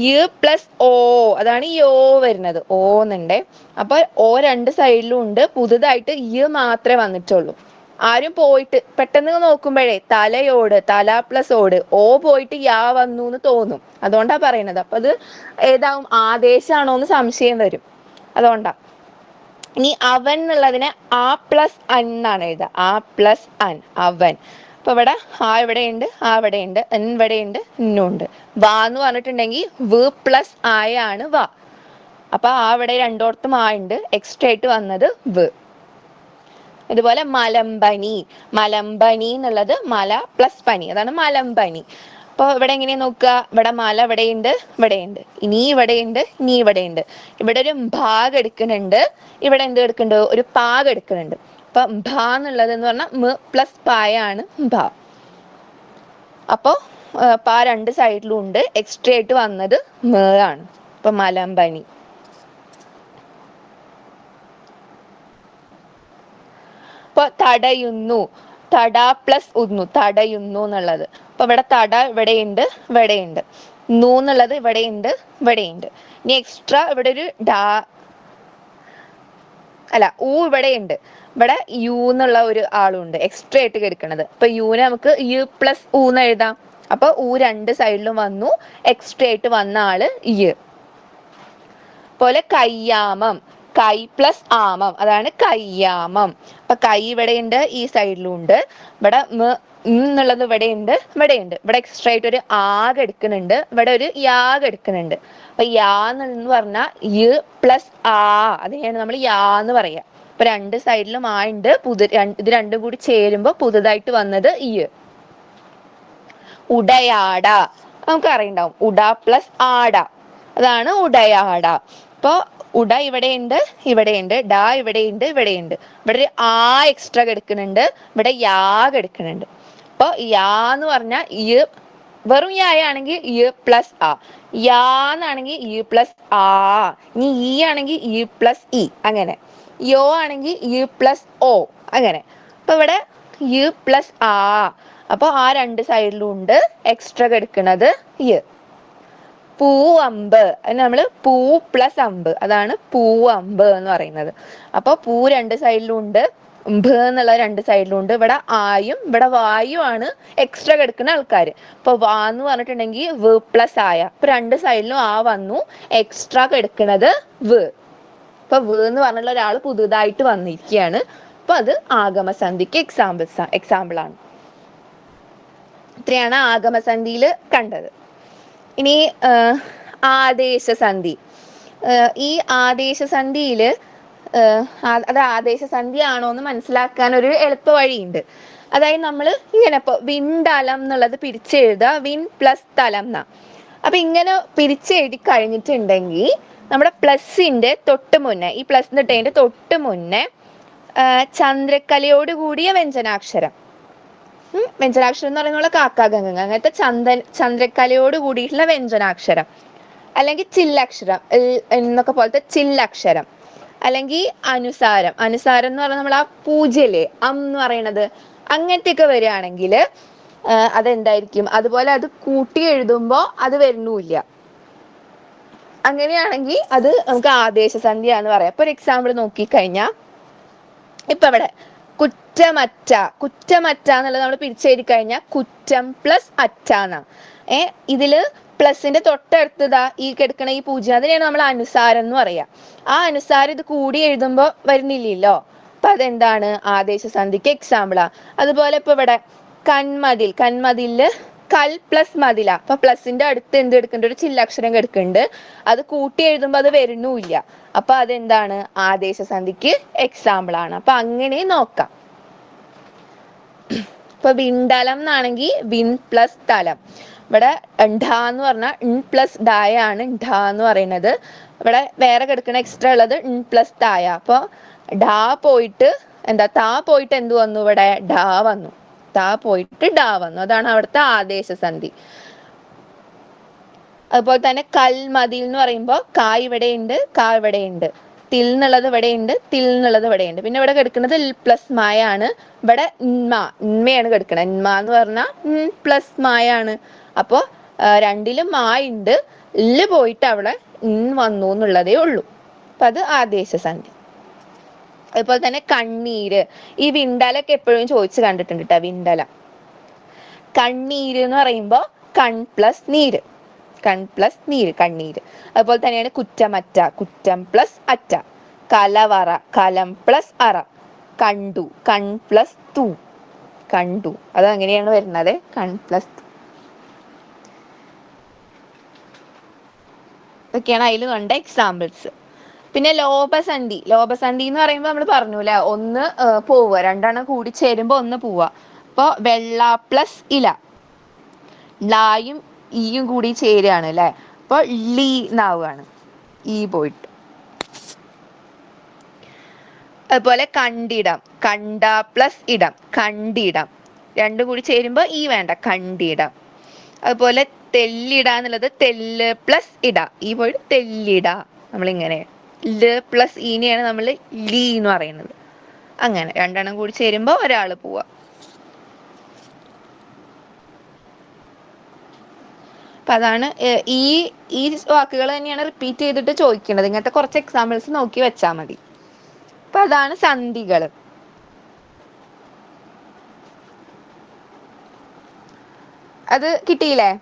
യു പ്ലസ് ഓ, അതാണ് യോ വരുന്നത്. ഓ എന്നുണ്ട്. അപ്പൊ ഓ രണ്ട് സൈഡിലും ഉണ്ട്. പുതുതായിട്ട് യു മാത്രമേ വന്നിട്ടുള്ളൂ. ആരും പോയിട്ട് പെട്ടെന്ന് നോക്കുമ്പോഴേ തലയോട്, തല പ്ലസ് ഓട്, ഓ പോയിട്ട് യാ വന്നു എന്ന് തോന്നും. അതുകൊണ്ടാ പറയുന്നത്. അപ്പൊ അത് ഏതാവും, ആദേശാണോ എന്ന് സംശയം വരും. അതുകൊണ്ടാ. ഇനി അവൻ എന്നുള്ളതിനെ ആ പ്ലസ് അൻ എന്നാണ് എഴുതുക. ആ പ്ലസ് അൻ, അവൻ. അപ്പൊ ഇവിടെ ആ ഇവിടെയുണ്ട്, ആ ഇവിടെയുണ്ട്, എൻ ഇവിടെയുണ്ട്, എന്നുണ്ട്. വാ എന്ന് പറഞ്ഞിട്ടുണ്ടെങ്കിൽ വ് പ്ലസ് ആയാണ് വാ. അപ്പൊ ആ ഇവിടെ രണ്ടോടത്തും ആ ഉണ്ട്, എക്സ്ട്രാ ആയിട്ട് വന്നത് വ്. ഇതുപോലെ മലമ്പനി. മലമ്പനി എന്നുള്ളത് മല പ്ലസ് പനി, അതാണ് മലമ്പനി. അപ്പൊ ഇവിടെ എങ്ങനെയാ നോക്കുക? ഇവിടെ മല ഇവിടെയുണ്ട്, ഇവിടെയുണ്ട്. ഇനി ഇവിടെയുണ്ട്, ഇനി ഇവിടെയുണ്ട്. ഇവിടെ ഒരു ഭാഗ് എടുക്കുന്നുണ്ട്, ഇവിടെ എന്ത് എടുക്കുന്നുണ്ട്? ഒരു പാഗ് എടുക്കുന്നുണ്ട്. അപ്പൊ ഭ എന്നുള്ളത് എന്ന് പറഞ്ഞാൽ മ പ്ലസ് പായാണ് ഭ. അപ്പൊ പാ രണ്ട് സൈഡിലും ഉണ്ട്, എക്സ്ട്രാ ആയിട്ട് വന്നത് മ ആണ്. അപ്പൊ മലമ്പനി. ഇപ്പൊ തടയുന്നു. തട പ്ലസ് ഉന്നു, തടയുന്നു എന്നുള്ളത്. അപ്പൊ ഇവിടെ തട ഇവിടെയുണ്ട്, ഇവിടെയുണ്ട്. നൂ എന്നുള്ളത് ഇവിടെയുണ്ട്, ഇവിടെയുണ്ട്. ഇനി എക്സ്ട്രാ ഇവിടെ ഒരു ഡാ അല്ല ഊ ഇവിടെയുണ്ട്. ഇവിടെ യു എന്നുള്ള ഒരു ആളുണ്ട് എക്സ്ട്രാ ആയിട്ട് കിടക്കുന്നത്. അപ്പൊ യുനെ നമുക്ക് യു പ്ലസ് ഊ എന്ന് എഴുതാം. അപ്പൊ ഊ രണ്ട് സൈഡിലും വന്നു, എക്സ്ട്രാ ആയിട്ട് വന്ന ആള് യു. പോലെ കയ്യാമം. കൈ പ്ലസ് ആമം, അതാണ് കയ്യാമം. അപ്പൊ കൈ ഇവിടെയുണ്ട്, ഈ സൈഡിലും ഉണ്ട്. ഇവിടെ എന്നുള്ളത് ഇവിടെയുണ്ട്, ഇവിടെയുണ്ട്. ഇവിടെ എക്സ്ട്രാ ആയിട്ട് ഒരു ആഗ് എടുക്കുന്നുണ്ട്, ഇവിടെ ഒരു യാഗ് എടുക്കുന്നുണ്ട്. അപ്പൊ യാ എന്ന് പറഞ്ഞാൽ യു പ്ലസ് ആ, അതിനെയാണ് നമ്മൾ യാ എന്ന് പറയാ. അപ്പൊ രണ്ട് സൈഡിലും ആ ഉണ്ട്. ഇത് രണ്ടും കൂടി ചേരുമ്പോ പുതുതായിട്ട് വന്നത് യു. ഉടയാട, നമുക്ക് അറിയണ്ടാവും. ഉട പ്ലസ് ആട, അതാണ് ഉടയാട. അപ്പൊ ഉട ഇവിടെയുണ്ട്, ഇവിടെയുണ്ട്. ഡ ഇവിടെയുണ്ട്, ഇവിടെയുണ്ട്. ഇവിടെ ഒരു ആ എക്സ്ട്രാ എടുക്കുന്നുണ്ട്, ഇവിടെ യാ എടുക്കുന്നുണ്ട്. അപ്പൊ യാ എന്ന് പറഞ്ഞാൽ യു, വെറും യായ ആണെങ്കിൽ യു പ്ലസ് ആ. യാ എന്നാണെങ്കിൽ യു പ്ലസ് ആ. ഇനി ഇ ആണെങ്കിൽ യു പ്ലസ് ഇ, അങ്ങനെ. യോ ആണെങ്കിൽ യു പ്ലസ് ഓ, അങ്ങനെ. അപ്പൊ ഇവിടെ യു പ്ലസ് ആ. അപ്പൊ ആ രണ്ട് സൈഡിലും ഉണ്ട്, എക്സ്ട്രാ എടുക്കുന്നത് യു. പൂവമ്പ്, അത് നമ്മള് പൂ പ്ലസ് അമ്പ്, അതാണ് പൂവമ്പ് എന്ന് പറയുന്നത്. അപ്പൊ പൂ രണ്ട് സൈഡിലും ഉണ്ട്, ഭ എന്നുള്ള രണ്ട് സൈഡിലും ഉണ്ട്. ഇവിടെ ആയും ഇവിടെ വായു ആണ് എക്സ്ട്രാ കിടക്കുന്ന ആൾക്കാർ. അപ്പൊ വാ എന്ന് പറഞ്ഞിട്ടുണ്ടെങ്കിൽ വ് പ്ലസ് ആയ. അപ്പൊ രണ്ട് സൈഡിലും ആ വന്നു, എക്സ്ട്രാ കിടക്കുന്നത് വ്. അപ്പൊ വ് എന്ന് പറഞ്ഞുള്ള ഒരാൾ പുതുതായിട്ട് വന്നിരിക്കുകയാണ്. അപ്പൊ അത് ആഗമസന്ധിക്ക് എക്സാമ്പിൾ ആണ്. ഇത്രയാണ് ആഗമസന്ധിയിൽ കണ്ടത്. ഇനി ആദേശസന്ധി. ഈ ആദേശസന്ധിയില് അത് ആദേശസന്ധി ആണോ എന്ന് മനസ്സിലാക്കാൻ ഒരു എളുപ്പ വഴിയുണ്ട്. അതായത് നമ്മൾ ഇങ്ങനെ ഇപ്പൊ വിണ്ടലം എന്നുള്ളത് പിരിച്ചെഴുതുക, വിൻ പ്ലസ് തലം എന്നാ. അപ്പൊ ഇങ്ങനെ പിരിച്ചെഴുതി കഴിഞ്ഞിട്ടുണ്ടെങ്കിൽ നമ്മുടെ പ്ലസിന്റെ തൊട്ട് മുന്നേ, ഈ പ്ലസ് ഇട്ടതിന്റെ തൊട്ട് മുന്നേ ചന്ദ്രക്കലയോട് കൂടിയ വ്യഞ്ജനാക്ഷരം. വ്യഞ്ജനാക്ഷരം എന്ന് പറയുന്ന കാക്ക ഗംഗ, അങ്ങനത്തെ ചന്ദ്രക്കലയോട് കൂടിയിട്ടുള്ള വ്യഞ്ജനാക്ഷരം, അല്ലെങ്കിൽ ചില്ലക്ഷരം എന്നൊക്കെ പോലത്തെ ചില്ലക്ഷരം, അല്ലെങ്കിൽ അനുസാരം. അനുസാരം എന്ന് പറഞ്ഞാൽ നമ്മൾ ആ പൂജ്യല്ലേ എന്ന് പറയണത്, അങ്ങനത്തെയൊക്കെ വരികയാണെങ്കിൽ അതെന്തായിരിക്കും? അതുപോലെ അത് കൂട്ടി എഴുതുമ്പോൾ അത് വരുന്നില്ല. അങ്ങനെയാണെങ്കിൽ അത് നമുക്ക് ആദേശസന്ധിയാന്ന് പറയാം. അപ്പൊ ഒരു എക്സാമ്പിൾ നോക്കിക്കഴിഞ്ഞാൽ ഇപ്പൊ ഇവിടെ കുറ്റമറ്റ എന്നുള്ളത് നമ്മൾ പിരിച്ചെഴുതി കഴിഞ്ഞാൽ കുറ്റം പ്ലസ് അറ്റ എന്നാ. ഇതില് പ്ലസിന്റെ തൊട്ടടുത്തതാ ഈ കിടക്കണ ഈ 0, അതിനെയാണ് നമ്മൾ അനുസാരം എന്ന് പറയാ. ആ അനുസാരം ഇത് കൂടി എഴുതുമ്പോ വരുന്നില്ലല്ലോ. അപ്പൊ അതെന്താണ്? ആദേശസന്ധിക്ക് എക്സാമ്പിളാ. അതുപോലെ ഇപ്പൊ ഇവിടെ കന്മതിലില് കൽ പ്ലസ് മതില. അപ്പൊ പ്ലസിന്റെ അടുത്ത് എന്ത് എടുക്കുന്നുണ്ട്? ഒരു ചില്ലക്ഷരം എടുക്കുന്നുണ്ട്. അത് കൂട്ടി എഴുതുമ്പോ അത് വരുന്നുമില്ല. അപ്പൊ അതെന്താണ്? ആദേശസന്ധിക്ക് എക്സാമ്പിൾ ആണ്. അപ്പൊ അങ്ങനെ നോക്കാം. ഇപ്പൊ വിണ്ടലം എന്നാണെങ്കിൽ വിൻ പ്ലസ് തലം. ഇവിടെ ഢ എന്ന് പറഞ്ഞാൽ പ്ലസ് ഡായ ആണ് ഢ എന്ന് പറയുന്നത്. ഇവിടെ വേറെ കിടക്കുന്ന എക്സ്ട്രാ ഉള്ളത് പ്ലസ് തായ. അപ്പൊ ഡാ പോയിട്ട് താ പോയിട്ട് എന്ത് വന്നു? ഇവിടെ ഡാ വന്നു. താ പോയിട്ട് ഡാ വന്നു. അതാണ് അവിടുത്തെ ആദേശസന്ധി. അതുപോലെ തന്നെ കൽമതിൽ എന്ന് പറയുമ്പോൾ കാ ഇവിടെയുണ്ട്, കാ ഇവിടെയുണ്ട്. തിൽ എന്നുള്ളത് ഇവിടെയുണ്ട്, തിൽ എന്നുള്ളത് ഇവിടെയുണ്ട്. പിന്നെ ഇവിടെ കിടക്കുന്നത് പ്ലസ് മായ ആണ്. ഇവിടെ ന്മയാണ് കിടക്കുന്നത്. ന്മ എന്ന് പറഞ്ഞാൽ പ്ലസ് മായ ആണ്. അപ്പോ രണ്ടിലും ഉണ്ട്, ല് പോയിട്ട് അവിടെ വന്നു എന്നുള്ളതേ ഉള്ളൂ. അപ്പൊ അത് ആദേശസന്ധി. അതുപോലെ തന്നെ കണ്ണീര്. ഈ വിണ്ടലൊക്കെ എപ്പോഴും ചോദിച്ചു കണ്ടിട്ടുണ്ട് കേട്ടോ. വിണ്ടലം കണ്ണീര് എന്ന് പറയുമ്പോ കൺ പ്ലസ് നീര്, കണ്ണീര്. അതുപോലെ തന്നെയാണ് കുറ്റമറ്റ, കുറ്റം പ്ലസ് അറ്റ. കലവറ, കലം പ്ലസ് അറ. കണ്ടു, കൺ പ്ലസ് തു, കണ്ടു. അത് അങ്ങനെയാണ് വരുന്നത്, കൺ പ്ലസ് തു. ഇതൊക്കെയാണ് അതിൽ കണ്ട എക്സാമ്പിൾസ്. പിന്നെ ലോപസന്ധി എന്ന് പറയുമ്പോൾ നമ്മൾ പറഞ്ഞൂല്ലേ, ഒന്ന് പോവുക, രണ്ടെണ്ണം കൂടി ചേരുമ്പോ ഒന്ന് പോവുക. അപ്പൊ വെള്ള പ്ലസ് ഇല, ലായും ഈയും കൂടി ചേരുകയാണ് അല്ലെ. അപ്പൊ ലീ എന്നാവുകയാണ്, ഈ പോയിട്ട്. അതുപോലെ കണ്ടിടം, കണ്ട പ്ലസ് ഇടം, കണ്ടിടം. രണ്ടും കൂടി ചേരുമ്പോ ഈ വേണ്ട, കണ്ടിടം. അതുപോലെ തെല്ലിട എന്നുള്ളത് തെല്ല് പ്ലസ് ഇട, ഈ പോയിട്ട് തെല്ലിട. നമ്മളിങ്ങനെ ല് പ്ലസ് ഈനെയാണ് നമ്മൾ ലീ എന്ന് പറയുന്നത്. അങ്ങനെ രണ്ടെണ്ണം കൂടി ചേരുമ്പോ ഒരാള് പോവാ. അപ്പൊ അതാണ് ഈ വാക്കുകൾ തന്നെയാണ് റിപ്പീറ്റ് ചെയ്തിട്ട് ചോദിക്കേണ്ടത്. ഇങ്ങനത്തെ കുറച്ച് എക്സാമ്പിൾസ് നോക്കി വെച്ചാൽ മതി. അപ്പൊ അതാണ് സന്ധികൾ. അത് കിട്ടിയില്ലേ?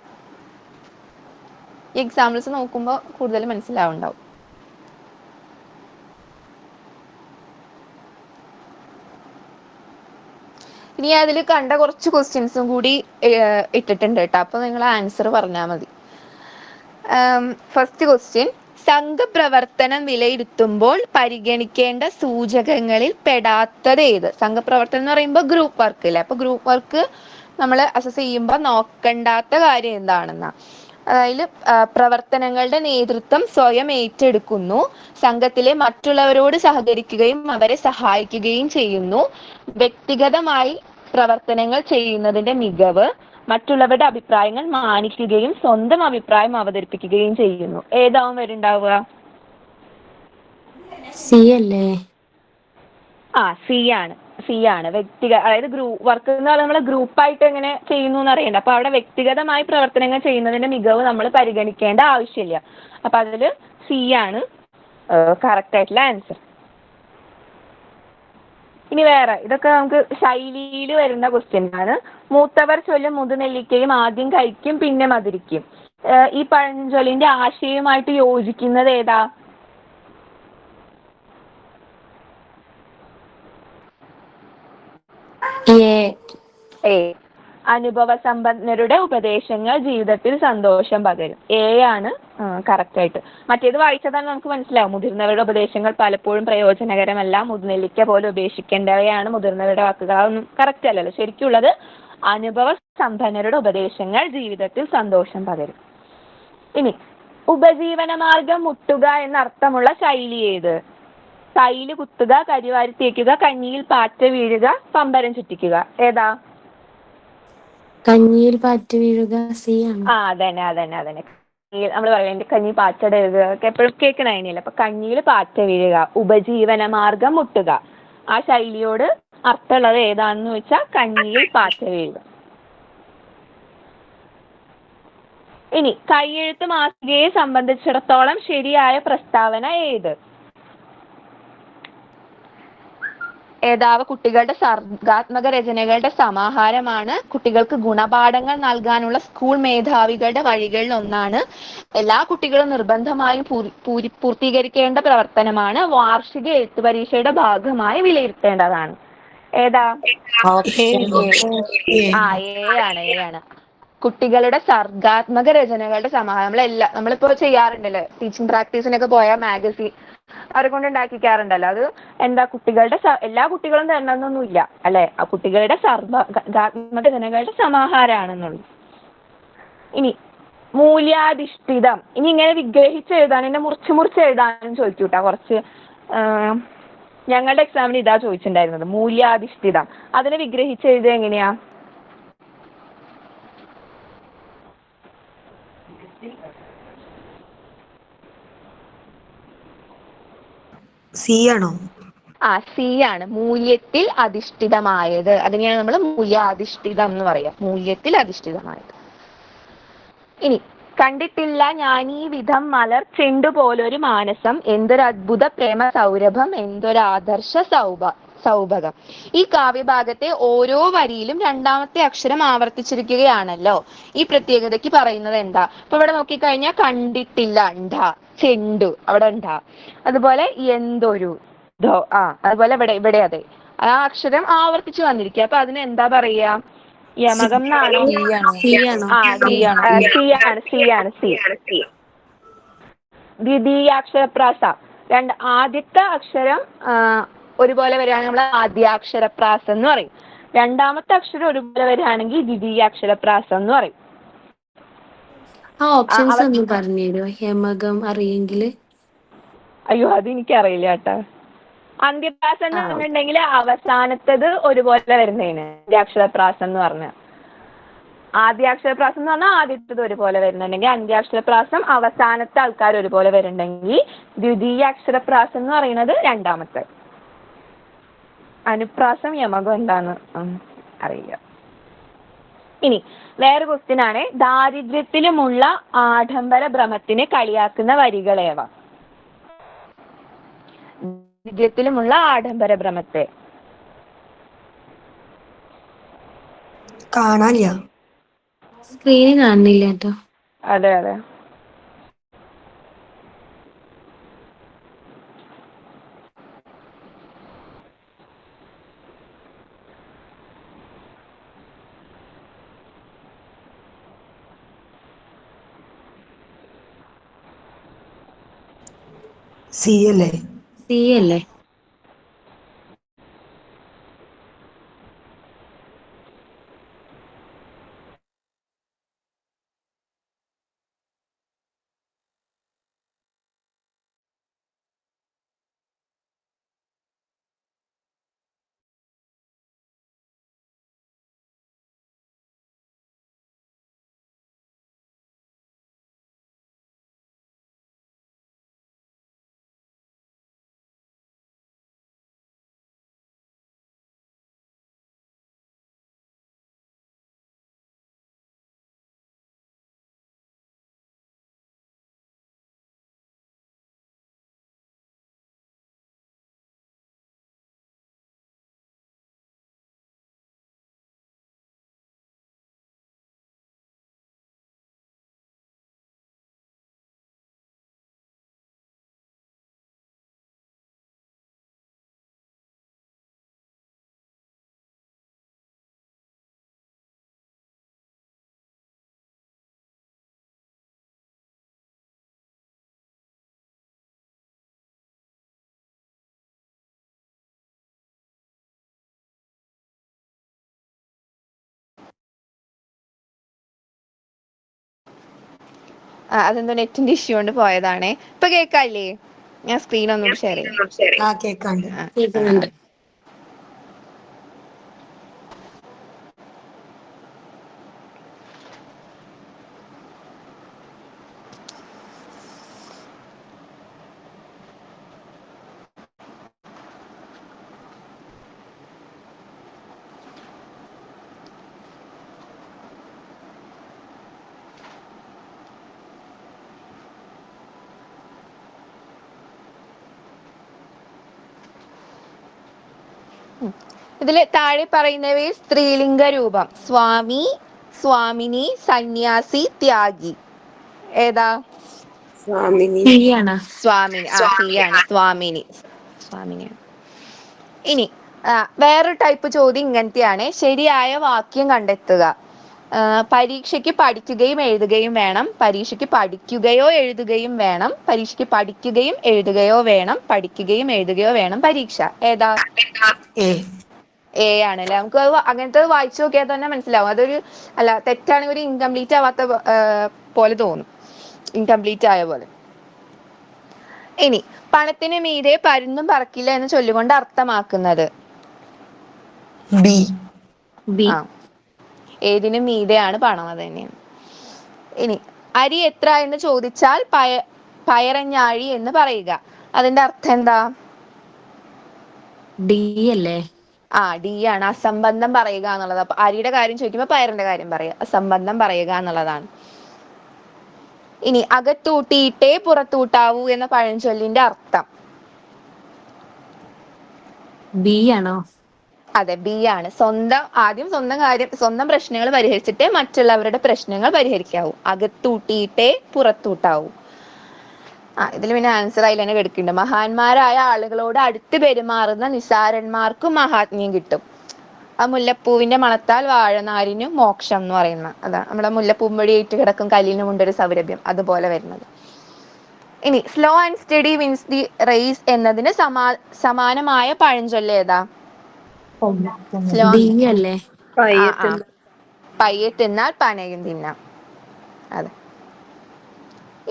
ഈ എക്സാമ്പിൾസ് നോക്കുമ്പോൾ കൂടുതൽ മനസ്സിലാവുണ്ടാവും. ഇനി അതിൽ കണ്ട കുറച്ച് ക്വസ്റ്റ്യൻസും കൂടി ഇട്ടിട്ടുണ്ട് കേട്ടോ. അപ്പൊ നിങ്ങൾ ആൻസർ പറഞ്ഞാൽ മതി. ഫസ്റ്റ് ക്വസ്റ്റ്യൻ, സംഘപ്രവർത്തനം വിലയിരുത്തുമ്പോൾ പരിഗണിക്കേണ്ട സൂചകങ്ങളിൽ പെടാത്തത് ഏത്? സംഘപ്രവർത്തനം എന്ന് പറയുമ്പോൾ ഗ്രൂപ്പ് വർക്ക് അല്ലേ. അപ്പൊ ഗ്രൂപ്പ് വർക്ക് നമ്മൾ അസസ് ചെയ്യുമ്പോൾ നോക്കണ്ടാത്ത കാര്യം എന്താണെന്നാ. അതായത് പ്രവർത്തനങ്ങളുടെ നേതൃത്വം സ്വയം ഏറ്റെടുക്കുന്നു, സംഘത്തിലെ മറ്റുള്ളവരോട് സഹകരിക്കുകയും അവരെ സഹായിക്കുകയും ചെയ്യുന്നു, വ്യക്തിഗതമായി പ്രവർത്തനങ്ങൾ ചെയ്യുന്നതിന്റെ മികവ്, മറ്റുള്ളവരുടെ അഭിപ്രായങ്ങൾ മാനിക്കുകയും സ്വന്തം അഭിപ്രായം അവതരിപ്പിക്കുകയും ചെയ്യുന്നു. ഏതാവും വരുന്നുണ്ടാവുക? സി അല്ലേ? സി ആണ്. അതായത് ഗ്രൂപ്പ് വർക്ക് എന്ന് പറയുന്നത് നമ്മൾ ഗ്രൂപ്പായിട്ട് എങ്ങനെ ചെയ്യുന്നു എന്ന് അറിയണ്ട. അപ്പൊ അവിടെ വ്യക്തിഗതമായി പ്രവർത്തനങ്ങൾ ചെയ്യുന്നതിന്റെ മികവ് നമ്മൾ പരിഗണിക്കേണ്ട ആവശ്യമില്ല. അപ്പൊ അതില് സി ആണ് കറക്റ്റ് ആയിട്ടുള്ള ആൻസർ. ഇനി വേറെ, ഇതൊക്കെ നമുക്ക് ശൈലിയിൽ വരുന്ന ക്വസ്റ്റ്യൻ ആണ്. മൂത്തവർ ചൊല്ലും മുതുനെല്ലിക്കയും ആദ്യം കഴിക്കും പിന്നെ മധുരിക്കും. ഈ പഴഞ്ചൊല്ലിന്റെ ആശയവുമായിട്ട് യോജിക്കുന്നത് ഏതാ? എ. അനുഭവ സമ്പന്നരുടെ ഉപദേശങ്ങൾ ജീവിതത്തിൽ സന്തോഷം പകരും. എ ആണ് കറക്റ്റ് ആയിട്ട്. മറ്റേത് വായിച്ചതാണ് നമുക്ക് മനസ്സിലാവും. മുതിർന്നവരുടെ ഉപദേശങ്ങൾ പലപ്പോഴും പ്രയോജനകരമല്ല, മുതുനെല്ലിക്ക പോലെ ഉപേക്ഷിക്കേണ്ടവയാണ് മുതിർന്നവരുടെ വാക്കുകൾ. അതൊന്നും കറക്റ്റ് അല്ലല്ലോ. ശരിക്കുള്ളത് അനുഭവ സമ്പന്നരുടെ ഉപദേശങ്ങൾ ജീവിതത്തിൽ സന്തോഷം പകരും. ഇനി ഉപജീവനമാർഗം മുട്ടുക എന്നർത്ഥമുള്ള ശൈലി ഏത്? കയ്യില് കുത്തുക, കരിവാരി തേക്കുക, കഞ്ഞിയിൽ പാറ്റ വീഴുക, പമ്പരം ചുറ്റിക്കുക. ഏതാ? കഞ്ഞിയിൽ പാറ്റ വീഴുക, സി ആണ്. അതന്നെ. നമ്മൾ പറയാം എന്റെ കഞ്ഞി പാറ്റയുടെ ഒക്കെ എപ്പോഴും കേൾക്കണ അതിനല്ല. അപ്പൊ കഞ്ഞിയിൽ പാറ്റ വീഴുക, ഉപജീവനമാർഗം മുട്ടുക. ആ ശൈലിയോട് അർത്ഥമുള്ളത് ഏതാണെന്ന് വെച്ചാൽ കഞ്ഞിയിൽ പാറ്റ വീഴുക. ഇനി കൈയെഴുത്ത് മാസികയെ സംബന്ധിച്ചിടത്തോളം ശരിയായ പ്രസ്താവന ഏത്? ഏതാവ് കുട്ടികളുടെ സർഗാത്മക രചനകളുടെ സമാഹാരമാണ്. കുട്ടികൾക്ക് ഗുണപാഠങ്ങൾ നൽകാനുള്ള സ്കൂൾ മേധാവികളുടെ വഴികളിൽ ഒന്നാണ്. എല്ലാ കുട്ടികളും നിർബന്ധമായും പൂർത്തീകരിക്കേണ്ട പ്രവർത്തനമാണ്. വാർഷിക എഴുത്ത് പരീക്ഷയുടെ ഭാഗമായി വിലയിരുത്തേണ്ടതാണ്. ഏതാ? ഓപ്ഷൻ എ ആണ്. കുട്ടികളുടെ സർഗാത്മക രചനകളുടെ സമാഹാരം നമ്മളിപ്പോ ചെയ്യാറുണ്ടല്ലോ, ടീച്ചിങ് പ്രാക്ടീസിനൊക്കെ പോയാൽ മാഗസിൻ അവരെ കൊണ്ട് ഉണ്ടാക്കിക്കാറുണ്ടല്ലോ. അത് എന്താ, കുട്ടികളുടെ എല്ലാ കുട്ടികളും തരണമെന്നൊന്നുമില്ല അല്ലെ, ആ കുട്ടികളുടെ സർഗാത്മക രചനകളുടെ സമാഹാരമാണെന്നുള്ളു. ഇനി മൂല്യാധിഷ്ഠിതം, ഇനി ഇങ്ങനെ വിഗ്രഹിച്ച് എഴുതാൻ, എന്നെ മുറിച്ച് എഴുതാനും ചോദിക്കൂട്ടാ കുറച്ച്. ഞങ്ങളുടെ എക്സാമിന് ഇതാ ചോദിച്ചിട്ടുണ്ടായിരുന്നത്, മൂല്യാധിഷ്ഠിതം. അതിനെ വിഗ്രഹിച്ച് എഴുതുക എങ്ങനെയാ? സി ആണോ? സി ആണ്. മൂല്യത്തിൽ അധിഷ്ഠിതമായത്, അതിനെയാണ് നമ്മൾ മൂല്യാധിഷ്ഠിതം എന്ന് പറയാം. മൂല്യത്തിൽ അധിഷ്ഠിതമായത്. ഇനി കണ്ടിട്ടില്ല ഞാൻ ഈ വിധം മലർ ചെണ്ടു പോലൊരു മാനസം, എന്തൊരു അത്ഭുത പ്രേമ സൗരഭം, എന്തൊരാദർശ സൗഭകം. ഈ കാവ്യഭാഗത്തെ ഓരോ വരിയിലും രണ്ടാമത്തെ അക്ഷരം ആവർത്തിച്ചിരിക്കുകയാണല്ലോ. ഈ പ്രത്യേകതയ്ക്ക് പറയുന്നത് എന്താ? ഇപ്പൊ ഇവിടെ നോക്കിക്കഴിഞ്ഞാൽ കണ്ടിട്ടില്ല ഉണ്ടാ, ചെണ്ടു അവിടെ ഉണ്ടാ, അതുപോലെ എന്തൊരു അതുപോലെ ഇവിടെ അതെ, ആ അക്ഷരം ആവർത്തിച്ചു വന്നിരിക്കുക. അപ്പൊ അതിന് എന്താ പറയാ? യമകം എന്നാണോ? സി ആണ്. ദ്വിതീയാക്ഷരപ്രാസ. ആദ്യത്തെ അക്ഷരം ഒരുപോലെ വരികയാണെങ്കിൽ നമ്മൾ ആദ്യാക്ഷരപ്രാസം എന്ന് പറയും. രണ്ടാമത്തെ അക്ഷരം ഒരുപോലെ വരികയാണെങ്കിൽ ദ്വിതീയാക്ഷരപ്രാസം എന്ന് പറയും. ഓപ്ഷൻസ് ഒന്ന് പറഞ്ഞുതരോ, യമകം അറിയെങ്കിൽ? അയ്യോ, അത് എനിക്കറിയില്ല കേട്ടോ. അന്ത്യപ്രാസം എന്ന് പറഞ്ഞിട്ടുണ്ടെങ്കിൽ അവസാനത്തത് ഒരുപോലെ വരുന്നതിന് അന്ത്യാക്ഷരപ്രാസം എന്ന് പറഞ്ഞ. ആദ്യാക്ഷരപ്രാസം എന്ന് പറഞ്ഞാൽ ആദ്യത്തത് ഒരുപോലെ വരുന്നുണ്ടെങ്കിൽ, അന്ത്യാക്ഷരപ്രാസം അവസാനത്തെ ആൾക്കാർ ഒരുപോലെ വരുന്നുണ്ടെങ്കിൽ, ദ്വിതീയാക്ഷരപ്രാസം എന്ന് പറയുന്നത് രണ്ടാമത്തെ. അനുപ്രാസം യമകം എന്താന്ന് അറിയില്ല. ഇനി വേറെ ക്വസ്റ്റ്യൻ ആണ്, ദാരിദ്ര്യത്തിലുമുള്ള ആഡംബര ഭ്രമത്തിനെ കളിയാക്കുന്ന വരികളേവ? ദാരിദ്ര്യത്തിലുമുള്ള ആഡംബര ഭ്രമത്തെ കാണാനില്ല, സ്ക്രീന് കാണുന്നില്ല കേട്ടോ. അതെ. സി അല്ലേ? സി അല്ലേ? അതെന്തോ നെറ്റിന്റെ ഇഷ്യൂ കൊണ്ട് പോയതാണേ. ഇപ്പൊ കേൾക്കാല്ലേ? ഞാൻ സ്ക്രീൻ ഒന്നും ഷെയർ ചെയ്യാം. കേക്കാണ്ട്. കേൾക്കുന്നുണ്ട്. ഇതില് താഴെ പറയുന്നവയിൽ സ്ത്രീലിംഗ രൂപം സ്വാമി, സ്വാമിനി, സന്യാസി, ത്യാഗി ഏതാ? സ്വാമിനി. സി ആണ്. സ്വാമിനി. സി ആണ് സ്വാമിനി. സ്വാമിനിയാണ്. ഇനി വേറൊരു ടൈപ്പ് ചോദ്യം ഇങ്ങനത്തെയാണ്. ശരിയായ വാക്യം കണ്ടെത്തുക. പരീക്ഷയ്ക്ക് പഠിക്കുകയും എഴുതുകയും വേണം, പരീക്ഷയ്ക്ക് പഠിക്കുകയോ എഴുതുകയും വേണം, പരീക്ഷയ്ക്ക് പഠിക്കുകയും എഴുതുകയോ വേണം, പഠിക്കുകയും എഴുതുകയോ വേണം പരീക്ഷ. ഏതാ? എ. എ ആണ് അല്ലെ. നമുക്ക് അങ്ങനത്തെ വായിച്ചു നോക്കിയാൽ തന്നെ മനസ്സിലാവും. അതൊരു അല്ല, തെറ്റാണെങ്കിൽ ഒരു ഇൻകംപ്ലീറ്റ് ആവാത്ത പോലെ തോന്നും, ഇൻകംപ്ലീറ്റ് ആയ പോലെ. ഇനി പണത്തിന് മീതെ പരുന്തും പറക്കില്ല എന്ന് ചൊല്ലുകൊണ്ട് അർത്ഥമാക്കുന്നത്? ബി. ബി. ആ, ഏതിനും മീതെയാണ് പണം, അത് തന്നെയാണ്. ഇനി അരി എത്ര എന്ന് ചോദിച്ചാൽ പയറഞ്ഞാഴി എന്ന് പറയുക. അതിന്റെ അർത്ഥം എന്താ? ഡി അല്ലേ? ഡി ആണ്. അസംബന്ധം പറയുക എന്നുള്ളത്. അപ്പൊ അരിയുടെ കാര്യം ചോദിക്കുമ്പോൾ പയറിന്റെ കാര്യം പറയുക, അസംബന്ധം പറയുക എന്നുള്ളതാണ്. ഇനി അകത്തൂട്ടിയിട്ടേ പുറത്തൂട്ടാവൂ എന്ന പഴഞ്ചൊല്ലിന്റെ അർത്ഥം? ബി ആണോ? അതെ, ബി ആണ്. ആദ്യം സ്വന്തം പ്രശ്നങ്ങൾ പരിഹരിച്ചിട്ടേ മറ്റുള്ളവരുടെ പ്രശ്നങ്ങൾ പരിഹരിക്കാവൂ. അകത്തൂട്ടിയിട്ടേ പുറത്തൂട്ടാവൂ. ഇതിൽ പിന്നെ ആൻസർ ആയി തന്നെ കിടക്കുന്നുണ്ട്. മഹാന്മാരായ ആളുകളോട് അടുത്ത് പെരുമാറുന്ന നിസാരന്മാർക്കും മഹാത്മ്യം കിട്ടും. ആ മുല്ലപ്പൂവിന്റെ മണത്താൽ വാഴനാരിനു മോക്ഷം എന്ന് പറയുന്ന അതാണ്. നമ്മുടെ മുല്ലപ്പൂമ്പൊടിയേറ്റ് കിടക്കും കല്ലിനുമുണ്ടൊരു സൗരഭ്യം, അതുപോലെ വരുന്നത്. ഇനി slow and steady wins the race എന്നതിന് സമാനമായ പഴഞ്ചൊല്ല് ഏതാ? സ്ലോ. ഡി അല്ലേ? പയ്യെ തിന്നാൽ പനയും തിന്നാം. അതെ.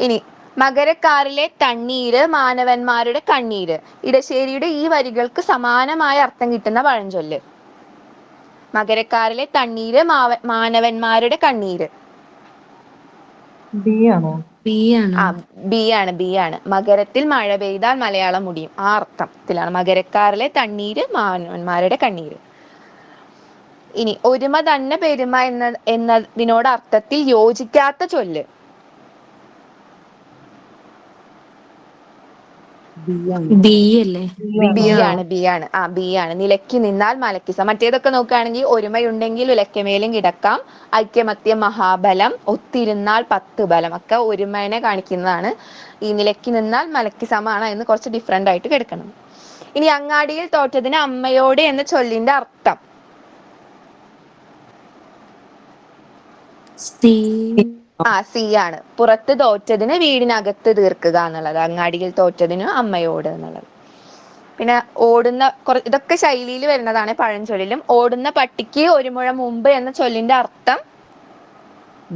ഇനി മകരക്കാറിലെ തണ്ണീര് മാനവന്മാരുടെ കണ്ണീര്. ഇടശ്ശേരിയുടെ ഈ വരികൾക്ക് സമാനമായ അർത്ഥം കിട്ടുന്ന പഴഞ്ചൊല്ല്? മകരക്കാറിലെ തണ്ണീര് മാനവന്മാരുടെ കണ്ണീര്. ബി ആണ്. ബി ആണ്. മകരത്തിൽ മഴ പെയ്താൽ മലയാളം മുടിയും, ആ അർത്ഥത്തിലാണ്. മകരക്കാറിലെ തണ്ണീര് മാനവന്മാരുടെ കണ്ണീര്. ഇനി ഒരുമ തന്നെ പെരുമ എന്നതിനോട് അർത്ഥത്തിൽ യോജിക്കാത്ത ചൊല്ല്? ബി അല്ലേ? ബി ആണ്. നിലയ്ക്ക് നിന്നാൽ മലയ്ക്ക് സമം. മറ്റേതൊക്കെ നോക്കുകയാണെങ്കിൽ ഒരുമയുണ്ടെങ്കിൽ ഉലയ്ക്കമേലും കിടക്കാം, ഐക്യമത്യം മഹാബലം, ഒത്തിരുന്നാൽ 10 ബലം ഒക്കെ ഒരുമേനെ കാണിക്കുന്നതാണ്. ഈ നിലയ്ക്ക് നിന്നാൽ മലയ്ക്ക് സമാണ് എന്ന് കുറച്ച് ഡിഫറെന്റ് ആയിട്ട് കിടക്കണം. ഇനി അങ്ങാടിയിൽ തോറ്റതിന് അമ്മയോട് എന്ന ചൊല്ലിന്റെ അർത്ഥം? സി ആണ്. പുറത്ത് തോറ്റതിന് വീടിനകത്ത് തീർക്കുക എന്നുള്ളത്. അങ്ങാടിയിൽ തോറ്റതിന് അമ്മയോട് എന്നുള്ളത്. പിന്നെ ഇതൊക്കെ ശൈലിയിൽ വരുന്നതാണ് പഴഞ്ചൊല്ലിലും. ഓടുന്ന പട്ടിക്ക് ഒരു മുഴ മുമ്പ് എന്ന ചൊല്ലിന്റെ അർത്ഥം?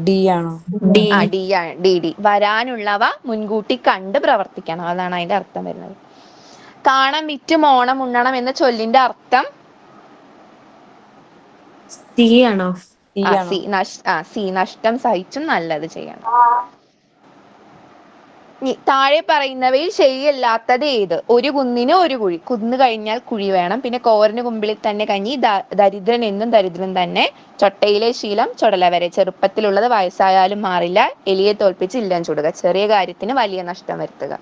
ഡി ആണോ? ഡി. ഡി ആണ്. ഡി. വരാനുള്ളവ മുൻകൂട്ടി കണ്ട് പ്രവർത്തിക്കണം, അതാണ് അതിന്റെ അർത്ഥം വരുന്നത്. കാണം വിറ്റ് മോണം ഉണ്ണണം എന്ന ചൊല്ലിന്റെ അർത്ഥം? സി ആണോ? സി, നഷ്ടം സഹിച്ചും നല്ലത് ചെയ്യണം. താഴെ പറയുന്നവയിൽ ശരിയല്ലാത്തത് ഏത്? ഒരു കുന്നിന് ഒരു കുഴി. കുന്ന് കഴിഞ്ഞാൽ കുഴി വേണം. പിന്നെ കോരന് കുമ്പിളിൽ തന്നെ കഞ്ഞി, ദരിദ്രൻ എന്നും ദരിദ്രൻ തന്നെ, ചൊട്ടയിലെ ശീലം ചുടല വരെ, ചെറുപ്പത്തിലുള്ളത് വയസ്സായാലും മാറില്ല, എലിയെ തോൽപ്പിച്ച് ഇല്ലം ചുടുക, ചെറിയ കാര്യത്തിന് വലിയ നഷ്ടം വരുത്തുക.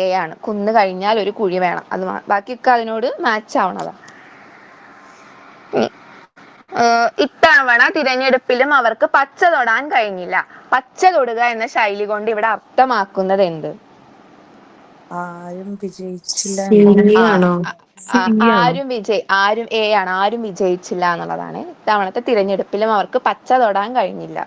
എ ആണ്. കുന്ന് കഴിഞ്ഞാൽ ഒരു കുഴി വേണം. അത് ബാക്കിയൊക്കെ അതിനോട് മാച്ച് ആവണതാണ്. ഇത്തവണ തിരഞ്ഞെടുപ്പിലും അവർക്ക് പച്ച തൊടാൻ കഴിഞ്ഞില്ല. പച്ച തൊടുക എന്ന ശൈലി കൊണ്ട് ഇവിടെ അർത്ഥമാക്കുന്നത് എന്ത്? ആരും വിജയിച്ചില്ല. ആരും വിജയിച്ചില്ല എന്നുള്ളതാണ്. ഇത്തവണത്തെ തിരഞ്ഞെടുപ്പിലും അവർക്ക് പച്ച തൊടാൻ കഴിഞ്ഞില്ല.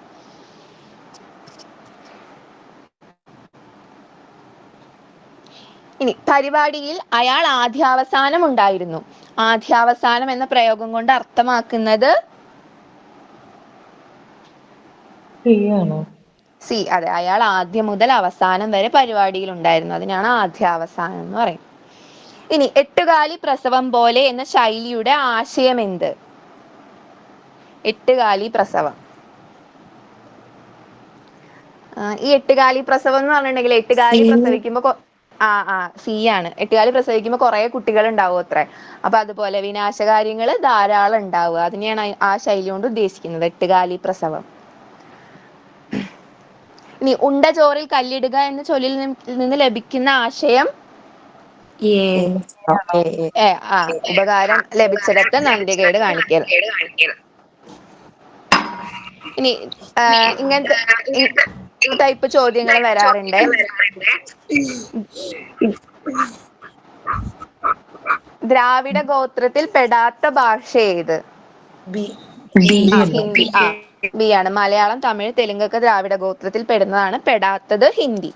ഇനി പരിപാടിയിൽ അയാൾ ആദ്യാവസാനം ഉണ്ടായിരുന്നു. ആദ്യാവസാനം എന്ന പ്രയോഗം കൊണ്ട് അർത്ഥമാക്കുന്നത്? സി. അതെ, അയാൾ ആദ്യം മുതൽ അവസാനം വരെ പരിപാടിയിൽ ഉണ്ടായിരുന്നു. അതിനാണ് ആദ്യാവസാനം എന്ന് പറയും. ഇനി എട്ടുകാലി പ്രസവം പോലെ എന്ന ശൈലിയുടെ ആശയം എന്ത്? എട്ടുകാലി പ്രസവം. ഈ എട്ടുകാലി പ്രസവം എന്ന് പറഞ്ഞിട്ടുണ്ടെങ്കിൽ എട്ടുകാലി പ്രസവിക്കുമ്പോ സി ആണ്. എട്ടുകാലി പ്രസവിക്കുമ്പോ കുറെ കുട്ടികൾ ഉണ്ടാവും അത്രേ. അപ്പൊ അതുപോലെ വിനാശകാര്യങ്ങൾ ധാരാളം ഉണ്ടാവുക, അതിനെയാണ് ആ ശൈലി കൊണ്ട് ഉദ്ദേശിക്കുന്നത്, എട്ടുകാലി പ്രസവം. ഇനി ഉണ്ട ചോറിൽ കല്ലിടുക എന്ന ചൊല്ലിൽ നിന്ന് ലഭിക്കുന്ന ആശയം? ഏ. ഏ ആ ഉപകാരം ലഭിച്ചിടത്ത് നന്ദികേട് കാണിക്കൽ. ഇനി ഇങ്ങനത്തെ ടൈപ്പ് ചോദ്യങ്ങൾ വരാറുണ്ട്. ദ്രാവിഡ ഗോത്രത്തിൽ പെടാത്ത ഭാഷ ഏത്? ബി. ഹിന്ദി. ബി ആണ്. മലയാളം, തമിഴ്, തെലുങ്കൊക്കെ ദ്രാവിഡ ഗോത്രത്തിൽ പെടുന്നതാണ്. പെടാത്തത് ഹിന്ദി.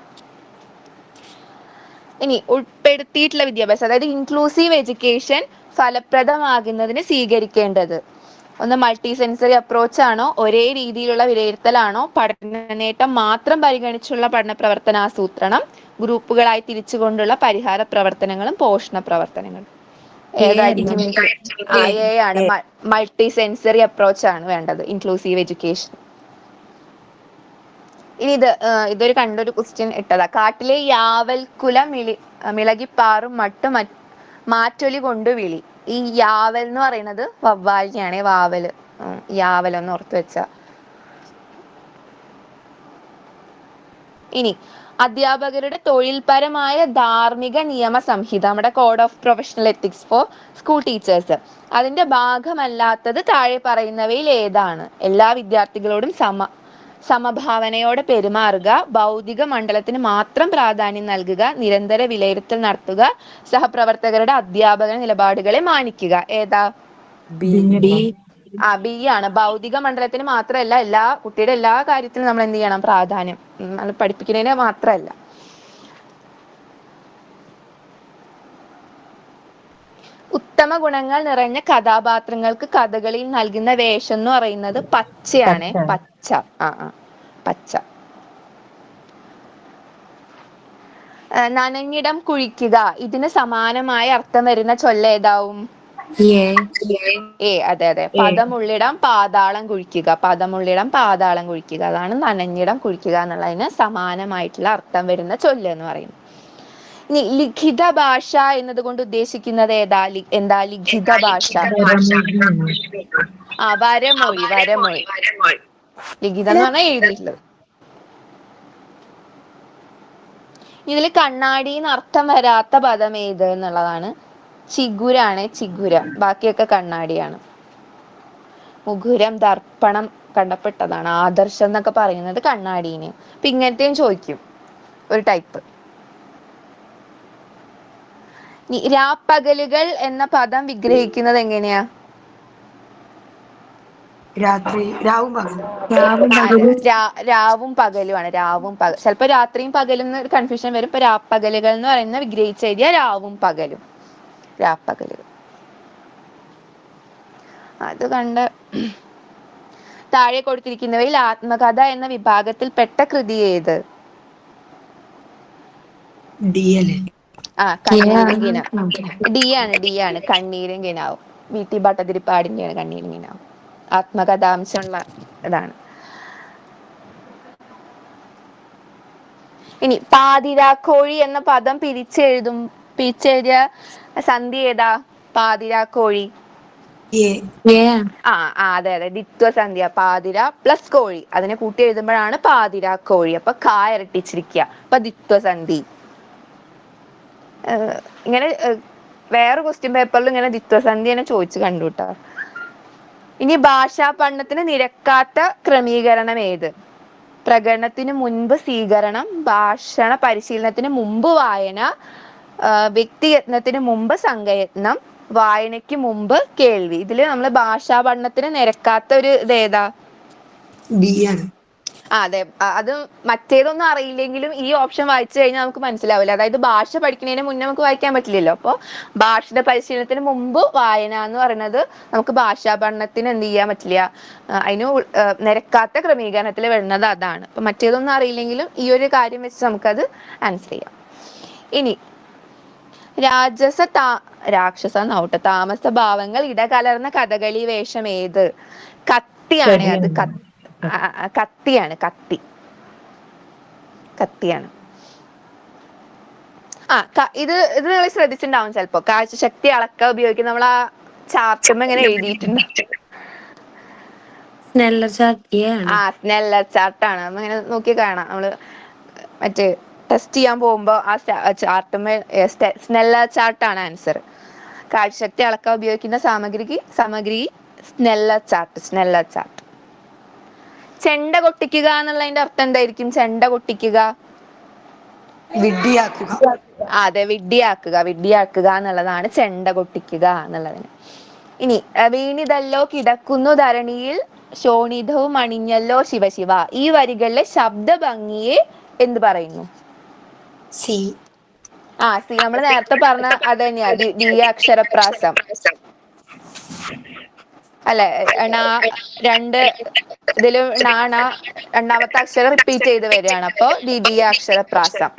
ഇനി ഉൾപ്പെടുത്തിയിട്ടുള്ള വിദ്യാഭ്യാസം, അതായത് ഇൻക്ലൂസീവ് എഡ്യൂക്കേഷൻ ഫലപ്രദമാകുന്നതിന് സ്വീകരിക്കേണ്ടത് ഒന്ന് മൾട്ടി സെൻസറി അപ്രോച്ച് ആണോ, ഒരേ രീതിയിലുള്ള വിലയിരുത്തലാണോ, പഠന നേട്ടം മാത്രം പരിഗണിച്ചുള്ള പഠന പ്രവർത്തനാസൂത്രണം, ഗ്രൂപ്പുകളായി തിരിച്ചുകൊണ്ടുള്ള പരിഹാര പ്രവർത്തനങ്ങളും പോഷണ പ്രവർത്തനങ്ങളും? ഏതായിരിക്കും? എ ആണ്. മൾട്ടി സെൻസറി അപ്രോച്ച് ആണ് വേണ്ടത്, ഇൻക്ലൂസീവ് എഡ്യൂക്കേഷൻ. ഇനി ഇതൊരു കണ്ടൊരു ക്വസ്റ്റ്യൻ ഇട്ടതാ. കാട്ടിലെ യാവൽക്കുല മിളകിപ്പാറും മാറ്റൊലി കൊണ്ട് വിളി. ഈ യാവൽ എന്ന് പറയുന്നത് വവ്വാലിനെയാണ്. വാവല്, യാവലൊന്ന് ഓർത്ത് വെച്ച. ഇനി അധ്യാപകരുടെ തൊഴിൽപരമായ ധാർമ്മിക നിയമ സംഹിത, നമ്മുടെ code of professional ethics for school teachers, അതിന്റെ ഭാഗമല്ലാത്തത് താഴെ പറയുന്നവയിൽ ഏതാണ്? എല്ലാ വിദ്യാർത്ഥികളോടും സമഭാവനയോടെ പെരുമാറുക, ഭൗതിക മണ്ഡലത്തിന് മാത്രം പ്രാധാന്യം നൽകുക, നിരന്തര വിലയിരുത്തൽ നടത്തുക, സഹപ്രവർത്തകരുടെ അധ്യാപക നിലപാടുകളെ മാനിക്കുക. ഏതാ? ബി. ബി ആണ്. ഭൗതിക മണ്ഡലത്തിന് മാത്രമല്ല, എല്ലാ കുട്ടിയുടെ എല്ലാ കാര്യത്തിലും നമ്മൾ എന്ത് ചെയ്യണം? പ്രാധാന്യം. പഠിപ്പിക്കുന്നതിന് മാത്രമല്ല. ഉത്തമ ഗുണങ്ങൾ നിറഞ്ഞ കഥാപാത്രങ്ങൾക്ക് കഥകളിയിൽ നൽകുന്ന വേഷം എന്ന് പറയുന്നത് പച്ചയാണ്. പച്ച. പച്ച. നനഞ്ഞിടം കുഴിക്കുക, ഇതിന് സമാനമായ അർത്ഥം വരുന്ന ചൊല്ലേതാവും? അതെ. പദമുള്ളിടം പാതാളം കുഴിക്കുക. പദമുള്ളിടം പാതാളം കുഴിക്കുക, അതാണ് നനഞ്ഞിടം കുഴിക്കുക എന്നുള്ളതിന് സമാനമായിട്ടുള്ള അർത്ഥം വരുന്ന ചൊല്ല് എന്ന് പറയുന്നത്. ഇനി ലിഖിത ഭാഷ എന്നതുകൊണ്ട് ഉദ്ദേശിക്കുന്നത് എന്താ? ലിഖിത ഭാഷ വരമൊഴി. ലിഖിതം എന്ന് പറഞ്ഞാൽ എഴുതിയിട്ടുള്ളത്. ഇതിൽ കണ്ണാടിന്ന് അർത്ഥം വരാത്ത പദം ഏത് എന്നുള്ളതാണ്. ചിഗുരാണ്. ചിഗുര. ബാക്കിയൊക്കെ കണ്ണാടിയാണ്. മുഖുരം, ദർപ്പണം കണ്ടപ്പെട്ടതാണ്. ആദർശം എന്നൊക്കെ പറയുന്നത് കണ്ണാടീന്. അപ്പൊ ഇങ്ങനത്തെയും ചോദിക്കും ഒരു ടൈപ്പ്. രാപ്പകലുകൾ എന്ന പദം വിഗ്രഹിക്കുന്നത് എങ്ങനെയാ? രാവും പകലുമാണ്. ചിലപ്പോ രാത്രിയും പകലും ഒരു കൺഫ്യൂഷൻ വരും. ഇപ്പൊ രാപ്പകലുകൾ എന്ന് പറയുന്ന വിഗ്രഹിച്ച് എഴുതിയ രാവും പകലും. രാപ്പകലുകൾ അത് കണ്ട്. താഴെ കൊടുത്തിരിക്കുന്നവയിൽ ആത്മകഥ എന്ന വിഭാഗത്തിൽ പെട്ട കൃതി ഏത്? കണ്ണീരും കിനാവും. ഡി ആണ്. കണ്ണീരും കിനാവും. വി.ടി. ഭട്ടതിരിപ്പാടിന്റെയാണ് കണ്ണീരും കിനാവും. ആത്മകഥാംശമുള്ള ഇതാണ്. ഇനി പാതിരാക്കോഴി എന്ന പദം പിരിച്ചെഴുതിയ സന്ധി ഏതാ? പാതിരാക്കോഴി. അതെ. ദ്വിത്വസന്ധ്യ. പാതിര പ്ലസ് കോഴി, അതിനെ കൂട്ടി എഴുതുമ്പോഴാണ് പാതിരാക്കോഴി. അപ്പൊ ഇരട്ടിച്ചിരിക്കുക. അപ്പൊ ദ്വിത്വസന്ധി. ഇങ്ങനെ വേറെ ക്വസ്റ്റ്യൻ പേപ്പറിൽ ഇങ്ങനെ ദ്വിത്വസന്ധി തന്നെ ചോദിച്ചു കണ്ടുട്ടാ. ഇനി ഭാഷാ പഠനത്തിന് നിരക്കാത്ത ക്രമീകരണം ഏത്? പ്രകടനത്തിന് മുൻപ് സ്വീകരണം, ഭാഷണ പരിശീലനത്തിന് മുമ്പ് വായന, വ്യക്തിയത്നത്തിന് മുമ്പ് സംഘയത്നം, വായനയ്ക്ക് മുമ്പ് കേൾവി. ഇതില് നമ്മൾ ഭാഷാ പഠനത്തിന് നിരക്കാത്ത ഒരു ഇതേതാ? ബി ആണ്. അതെ. അത് മറ്റേതൊന്നും അറിയില്ലെങ്കിലും ഈ ഓപ്ഷൻ വായിച്ചു കഴിഞ്ഞാൽ നമുക്ക് മനസ്സിലാവില്ല. അതായത് ഭാഷ പഠിക്കുന്നതിന് മുന്നേ നമുക്ക് വായിക്കാൻ പറ്റില്ലല്ലോ. അപ്പോൾ ഭാഷയുടെ പരിശീലനത്തിന് മുമ്പ് വായന എന്ന് പറയുന്നത് നമുക്ക് ഭാഷാ പഠനത്തിന് എന്ത് ചെയ്യാൻ പറ്റില്ല, അതിന് നിരക്കാത്ത ക്രമീകരണത്തിൽ വരുന്നത് അതാണ്. അപ്പൊ മറ്റേതൊന്നും അറിയില്ലെങ്കിലും ഈ ഒരു കാര്യം വെച്ച് നമുക്കത് ആൻസർ ചെയ്യാം. ഇനി രാക്ഷസ താമസ ഭാവങ്ങൾ ഇടകലർന്ന കഥകളി വേഷം ഏത്? കത്തിയാണ്. അത് കത്തിയാണ്. കത്തിയാണ്. ഇത് നിങ്ങൾ ശ്രദ്ധിച്ചിട്ടുണ്ടാവും ചിലപ്പോ. കാഴ്ചശക്തി അളക്കാൻ ഉപയോഗിക്കുന്ന നമ്മൾ ആ ചാർട്ടുമ്പോ ഇങ്ങനെ എഴുതിയിട്ടുണ്ട്. സ്നെല്ലർ ചാർട്ടാണ്. നമ്മളിങ്ങനെ നോക്കി കാണാം. നമ്മള് മറ്റേ ടെസ്റ്റ് ചെയ്യാൻ പോകുമ്പോൾ ആ ചാർട്ടുമേ സ്നെല്ലർ ചാർട്ടാണ് ആൻസർ. കാഴ്ചശക്തി അളക്കാൻ ഉപയോഗിക്കുന്ന സാമഗ്രി സ്നെല്ലർ ചാർട്ട്. ചെണ്ട കൊട്ടിക്കുക എന്നുള്ളതിന്റെ അർത്ഥം എന്തായിരിക്കും? ചെണ്ട കൊട്ടിക്കുക, വിഡ്ഢിയാക്കുക. അതെ, വിഡ്ഢിയാക്കുക എന്നുള്ളതാണ് ചെണ്ട കൊട്ടിക്കുക എന്നുള്ളതിന്. ഇനി വീണിതല്ലോ കിടക്കുന്നു ധരണിയിൽ ശോണിതവും അണിഞ്ഞല്ലോ ശിവശിവ. ഈ വരികളിലെ ശബ്ദ ഭംഗിയെ എന്ത് പറയുന്നു? സി. സി. നമ്മൾ നേരത്തെ പറഞ്ഞ അത് തന്നെയാ, അക്ഷരപ്രാസം അല്ലെ. രണ്ട് ഇതിലും രണ്ടാമത്തെ അക്ഷരം റിപ്പീറ്റ് ചെയ്ത് വരികയാണ്, അപ്പൊ ദ്വിതീയ അക്ഷരപ്രാസം.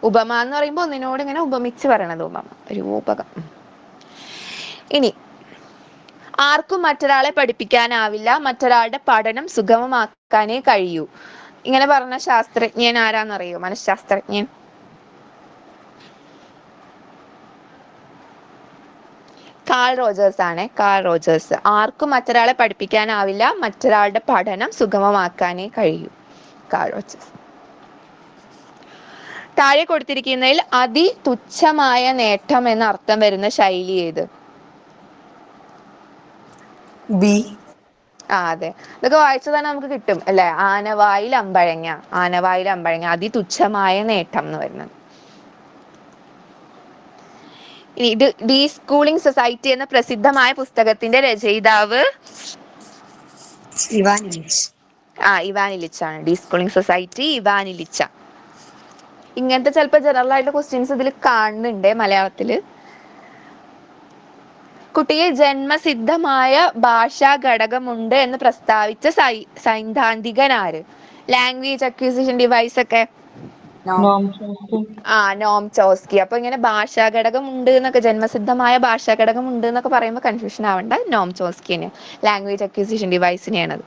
ഉപമ എന്ന് പറയുമ്പോ ഒന്നിനോട് ഇങ്ങനെ ഉപമിച്ച് പറയണത് ഉപമ, രൂപകം. ഇനി ആർക്കും മറ്റൊരാളെ പഠിപ്പിക്കാനാവില്ല, മറ്റൊരാളുടെ പഠനം സുഗമമാക്കാനേ കഴിയൂ. ഇങ്ങനെ പറഞ്ഞ ശാസ്ത്രജ്ഞൻ ആരാന്നറിയോ? മനഃശാസ്ത്രജ്ഞൻ. കാൾ റോജേഴ്സ് ആണ്. Call Rogers. ആർക്കും മറ്റൊരാളെ പഠിപ്പിക്കാനാവില്ല, മറ്റൊരാളുടെ പഠനം സുഗമമാക്കാനേ കഴിയൂ. Call Rogers. താഴെ കൊടുത്തിരിക്കുന്നതിൽ അതിതുച്ഛമായ നേട്ടം എന്ന അർത്ഥം വരുന്ന ശൈലി ഏത്? ബി. അതെ, ഇതൊക്കെ വായിച്ചാൽ തന്നെ നമുക്ക് കിട്ടും അല്ലെ. ആനവായിൽ അമ്പഴങ്ങ, അതിതുച്ഛമായ നേട്ടം എന്ന് പറയുന്നത്. ഇനി ഡി സ്കൂളിംഗ് സൊസൈറ്റി എന്ന പ്രസിദ്ധമായ പുസ്തകത്തിന്റെ രചയിതാവ് ഇവാൻ ഇലിച്ച്. ഇവാൻ ഇലിച്ച് ആണ്. De schooling society Ivan Illich. ഇങ്ങനത്തെ ചിലപ്പോൾ ജനറൽ ആയിട്ട് ക്വസ്റ്റ്യൻസ് ഇതിൽ കാണുന്നുണ്ട് മലയാളത്തില്. കുട്ടിയെ ജന്മസിദ്ധമായ ഭാഷാ ഘടകമുണ്ട് എന്ന് പ്രസ്താവിച്ച സൈദ്ധാന്തികൻ ആര്? ലാംഗ്വേജ് അക്വിസിഷൻ ഡിവൈസ് ഒക്കെ നോം ചോസ്കി. അപ്പൊ ഇങ്ങനെ ഭാഷാ ഘടകം ഉണ്ട് എന്നൊക്കെ, ജന്മസിദ്ധമായ ഭാഷാ ഘടകം ഉണ്ട് എന്നൊക്കെ പറയുമ്പോൾ കൺഫ്യൂഷൻ ആവണ്ട, നോം ചോസ്കിനെ, ലാംഗ്വേജ് അക്വിസിഷൻ ഡിവൈസിനെയാണത്.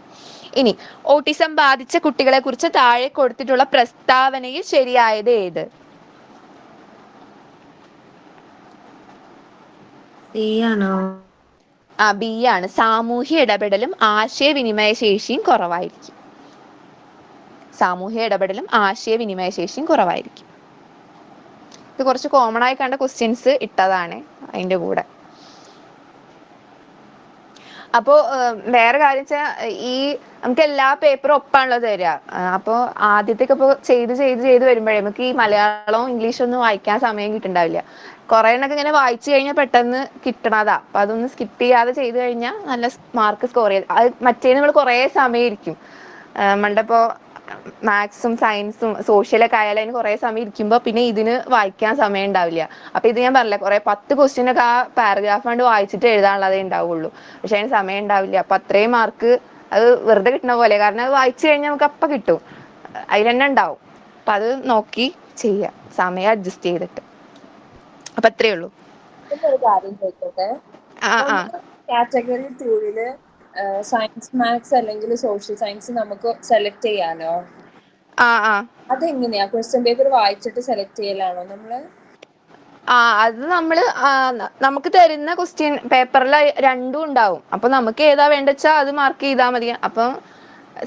ഇനി ഓട്ടിസം ബാധിച്ച കുട്ടികളെ കുറിച്ച് താഴെ കൊടുത്തിട്ടുള്ള പ്രസ്താവനയിൽ ശരിയായത് ഏത്? ബി ആണ്. സാമൂഹ്യ ഇടപെടലും ആശയവിനിമയ ശേഷിയും കുറവായിരിക്കും. ഇത് കുറച്ച് കോമൺ ആയി കണ്ട ക്വസ്റ്റ്യൻസ് ഇട്ടതാണ് അതിന്റെ കൂടെ. അപ്പോ വേറെ കാര്യം വെച്ചാൽ ഈ നമുക്ക് എല്ലാ പേപ്പറും ഒപ്പാണല്ലോ തരിക. അപ്പോൾ ആദ്യത്തേക്ക് ഇപ്പോൾ ചെയ്ത് വരുമ്പോഴേ നമുക്ക് ഈ മലയാളവും ഇംഗ്ലീഷും ഒന്നും വായിക്കാൻ സമയം കിട്ടുന്നുണ്ടാവില്ല. കുറെ എണ്ണൊക്കെ ഇങ്ങനെ വായിച്ചു കഴിഞ്ഞാൽ പെട്ടെന്ന് കിട്ടണതാ. അപ്പൊ അതൊന്ന് സ്കിപ്പ് ചെയ്യാതെ ചെയ്ത് കഴിഞ്ഞാൽ നല്ല മാർക്ക് സ്കോർ ചെയ്ത്. അത് മറ്റേ നമ്മൾ കുറേ സമയം ഇരിക്കും. നമ്മളിപ്പോ മാത്സും സയൻസും സോഷ്യലൊക്കെ ആയാലും അതിന് കുറെ സമയം ഇരിക്കുമ്പോൾ പിന്നെ ഇതിന് വായിക്കാൻ സമയം ഉണ്ടാവില്ല. അപ്പൊ ഇത് ഞാൻ പറഞ്ഞില്ല, കുറെ 10 ക്വസ്റ്റ്യൻ ഒക്കെ ആ പാരഗ്രാഫ് കൊണ്ട് വായിച്ചിട്ട് എഴുതാനുള്ളതേ ഉണ്ടാവുള്ളൂ. പക്ഷെ അതിന് സമയം ഉണ്ടാവില്ല. അപ്പൊ അത്രയും മാർക്ക് അത് വെറുതെ കിട്ടുന്ന പോലെ, കാരണം അത് വായിച്ചു കഴിഞ്ഞാൽ നമുക്ക് അപ്പം കിട്ടും, അതിൽ തന്നെ ഉണ്ടാവും. അപ്പൊ അത് നോക്കി ചെയ്യാം, സമയം അഡ്ജസ്റ്റ് ചെയ്തിട്ട്. അപ്പൊ അത്രേ ഉള്ളൂ. ഒരു കാര്യം ചോദിച്ചോട്ടെ, ആ കാറ്റഗറി 2 സയൻസ് മാത്സ് അല്ലെങ്കിൽ സോഷ്യൽ സയൻസ് നമുക്ക് സെലക്ട് ചെയ്യാലോ? അതെങ്ങനെയാ? ക്വസ്റ്റ്യൻ പേപ്പർ വായിച്ചിട്ട് സെലക്ട് ചെയ്യലാണോ നമ്മള്? അത് നമുക്ക് തരുന്ന ക്വസ്റ്റ്യൻ പേപ്പറിൽ രണ്ടും ഉണ്ടാവും. അപ്പൊ നമുക്ക് ഏതാ വേണ്ടച്ചാ അത് മാർക്ക് ചെയ്താൽ മതി. അപ്പം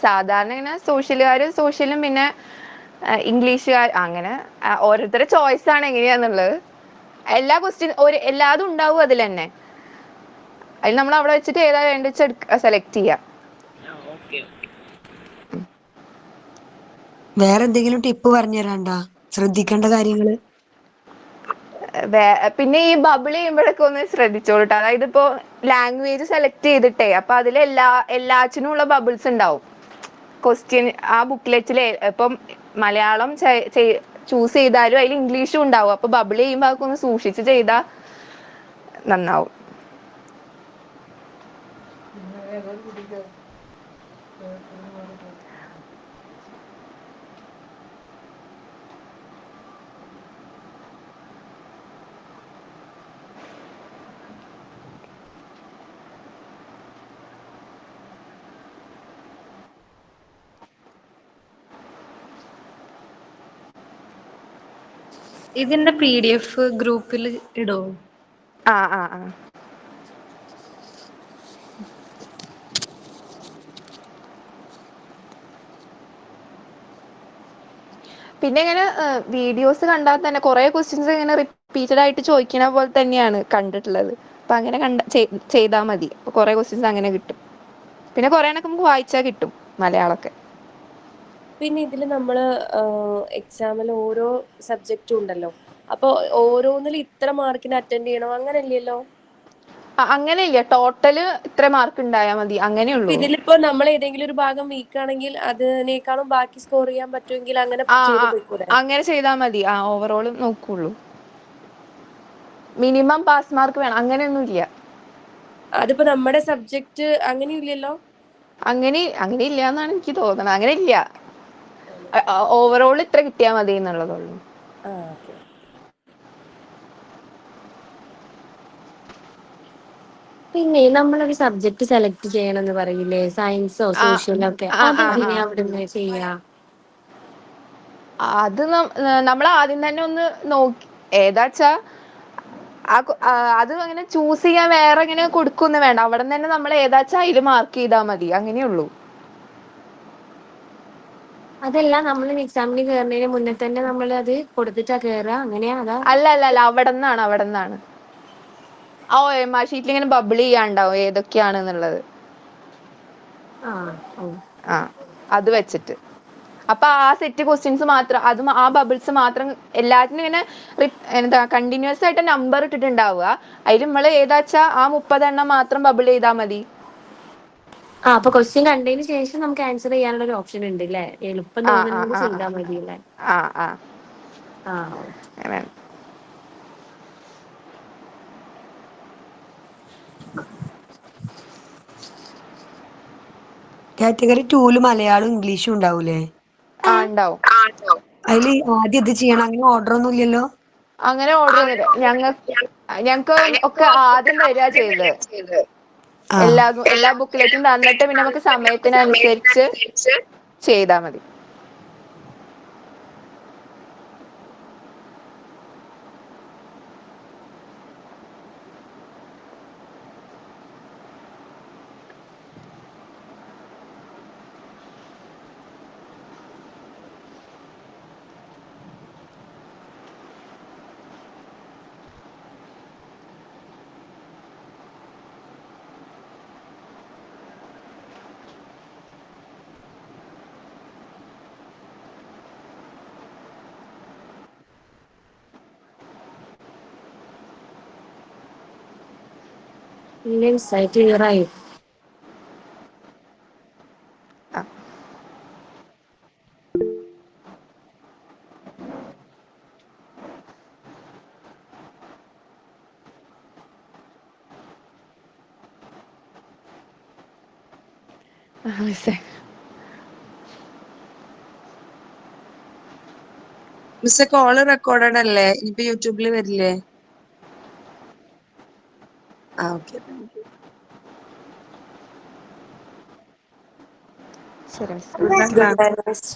സാധാരണ ഇങ്ങനെ സോഷ്യലും പിന്നെ ഇംഗ്ലീഷുകാർ അങ്ങനെ ഓരോരുത്തരുടെ ചോയ്സ് ആണ് എങ്ങനെയാന്നുള്ളത്. എല്ലാ ക്വസ്റ്റ്യൻ എല്ലാതും ഉണ്ടാവും അതിൽ തന്നെ. അതിൽ നമ്മൾ അവിടെ വെച്ചിട്ട് ഏതാ വേണ്ടച്ച സെലക്ട് ചെയ്യാം. വേറെ എന്തെങ്കിലും ടിപ്പ് പറഞ്ഞു തരാണ്ടാ? ശ്രദ്ധിക്കേണ്ട കാര്യങ്ങള്. പിന്നെ ഈ ബബിൾ ചെയ്യുമ്പോഴൊക്കെ ഒന്ന് ശ്രദ്ധിച്ചോളൂട്ടോ. അതായത് ഇപ്പോ ലാംഗ്വേജ് സെലക്ട് ചെയ്തിട്ടേ, അപ്പൊ അതിൽ എല്ലാറ്റിനും ഉള്ള ബബിൾസ് ഉണ്ടാവും. ക്വസ്റ്റ്യൻ ആ ബുക്ക്ലെറ്റില് ഇപ്പം മലയാളം ചൂസ് ചെയ്താലും അതിൽ ഇംഗ്ലീഷും ഉണ്ടാവും. അപ്പൊ ബബിൾ ചെയ്യുമ്പോൾ അതൊക്കെ ഒന്ന് സൂക്ഷിച്ച് ചെയ്താ നന്നാവും. ഇതിന്റെ PDF ഗ്രൂപ്പിൽ ഇടോ? ആ പിന്നെ ഇങ്ങനെ വീഡിയോസ് കണ്ടാൽ തന്നെ കുറെ ക്വസ്റ്റ്യൻസ് ഇങ്ങനെ റിപ്പീറ്റഡ് ആയിട്ട് ചോദിക്കണ പോലെ തന്നെയാണ് കണ്ടിട്ടുള്ളത്. അപ്പൊ അങ്ങനെ ചെയ്താൽ മതി. അപ്പൊ കുറെ ക്വസ്റ്റ്യൻസ് അങ്ങനെ കിട്ടും. പിന്നെ കുറെ എണ്ണൊക്കെ നമുക്ക് വായിച്ചാൽ കിട്ടും മലയാളമൊക്കെ. പിന്നെ ഇതിൽ നമ്മൾ എക്സാമിൽ ഓരോ സബ്ജക്റ്റും ഉണ്ടല്ലോ, അപ്പോൾ ഓരോന്നിൽ ഇത്ര മാർക്കിന് അറ്റൻഡ് ചെയ്യണം അങ്ങനെയല്ലല്ലോ? അങ്ങനെയില്ല, ടോട്ടല് ഇത്ര മാർക്ക് ഉണ്ടായാൽ മതി, ഇപ്പൊ അങ്ങനെയുള്ളൂ. ഇതിലിപ്പോ നമ്മൾ ഏതെങ്കിലും ഒരു ഭാഗം വീക്ക് ആണെങ്കിൽ അതിനേക്കാളും ബാക്കി സ്കോർ ചെയ്യാൻ പറ്റുമെങ്കിൽ അങ്ങനെ ചെയ്ത് പോയിക്കൂടെ? അങ്ങനെ ചെയ്താൽ മതി. ഓവറോൾ നോക്കുള്ളൂ. മിനിമം പാസ് മാർക്ക് വേണം അങ്ങനെയൊന്നും ഇല്ല. അതിപ്പോ നമ്മുടെ സബ്ജക്റ്റ് അങ്ങനെയില്ലല്ലോ? അങ്ങനെ ഇല്ല എന്നാണ് എനിക്ക് തോന്നുന്നത്. അങ്ങനെ ഇല്ല, ഓവറോൾ ഇത്ര കിട്ടിയാൽ മതി എന്നുള്ളതുള്ളൂ. ഓക്കെ. പിന്നെ നമ്മളൊരു സബ്ജക്ട് സെലക്ട് ചെയ്യണമെന്ന് പറയില്ലേ, സയൻസോ സോഷ്യലോ ഒക്കെ, അതെങ്ങനെയാ അവിടുന്ന് ചെയ്യാ? അത് നമ്മൾ ആദ്യം തന്നെ ഒന്ന് നോക്കി ഏതാച്ചാ അത് അങ്ങനെ ചൂസ് ചെയ്യാൻ വേറെ ഇങ്ങനെ കൊടുക്കൊന്നും വേണ്ട. അവിടെ തന്നെ നമ്മൾ ഏതാച്ചാ അതിൽ മാർക്ക് ചെയ്താൽ മതി, അങ്ങനെയുള്ളൂ. അതല്ല, നമ്മൾ എക്സാമിന് കയറുന്നതിന് മുന്നേ തന്നെ നമ്മൾ അത് കൊടുത്തിട്ടാ കയറുക, അങ്ങനെയാ? അതാ? അല്ല, അവിടെ നിന്നാണ്. ആ OMR ഷീറ്റിൽ ഇങ്ങനെ ബബിൾ ചെയ്യാണ്ടാവും ഏതൊക്കെയാണെന്നുള്ളത്. അത് വെച്ചിട്ട് അപ്പൊ ആ സെറ്റ് ക്വസ്റ്റ്യൻസ് മാത്രം, ആ ബബിൾസ് മാത്രം എല്ലാത്തിനും ഇങ്ങനെ എന്താ കണ്ടിന്യൂസ് ആയിട്ട് നമ്പർ ഇട്ടിട്ടുണ്ടാവുക. അതിൽ നമ്മൾ ഏതാച്ചാ ആ 30 എണ്ണം മാത്രം ബബിൾ ചെയ്താൽ മതി. അപ്പൊ ക്വസ്റ്റ്യൻ കണ്ടതിന് ശേഷം നമുക്ക് ആൻസർ ചെയ്യാനുള്ള ഒരു ഓപ്ഷൻ ഉണ്ട് അല്ലേ? എളുപ്പം തോന്നുന്നത് ചെയ്താൽ മതി അല്ലേ? അങ്ങനെ. കാറ്റഗറി 2 മലയാളം ഇംഗ്ലീഷും ഉണ്ടാവൂലേ? ഉണ്ടാവും. അതില് ആദ്യം ഇത് ചെയ്യണം, അങ്ങനെ ഓർഡർ ഒന്നും ഇല്ലല്ലോ? അങ്ങനെ ഓർഡർ ഒന്നുമില്ല. ഞങ്ങൾക്ക് ഒക്കെ ആദ്യം തരിക ചെയ്തത്. എല്ലാ ബുക്കിലേറ്റും തന്നിട്ട് പിന്നെ നമുക്ക് സമയത്തിനനുസരിച്ച് ചെയ്താൽ മതി. സൈറ്റ് ക്ലിയർ ആയി. മിസ്സേ, കോള് റെക്കോർഡഡ് അല്ലേ? ഇനിയിപ്പോ യൂട്യൂബിൽ വരില്ലേ? ഓക്കെ. ശരി. Good night.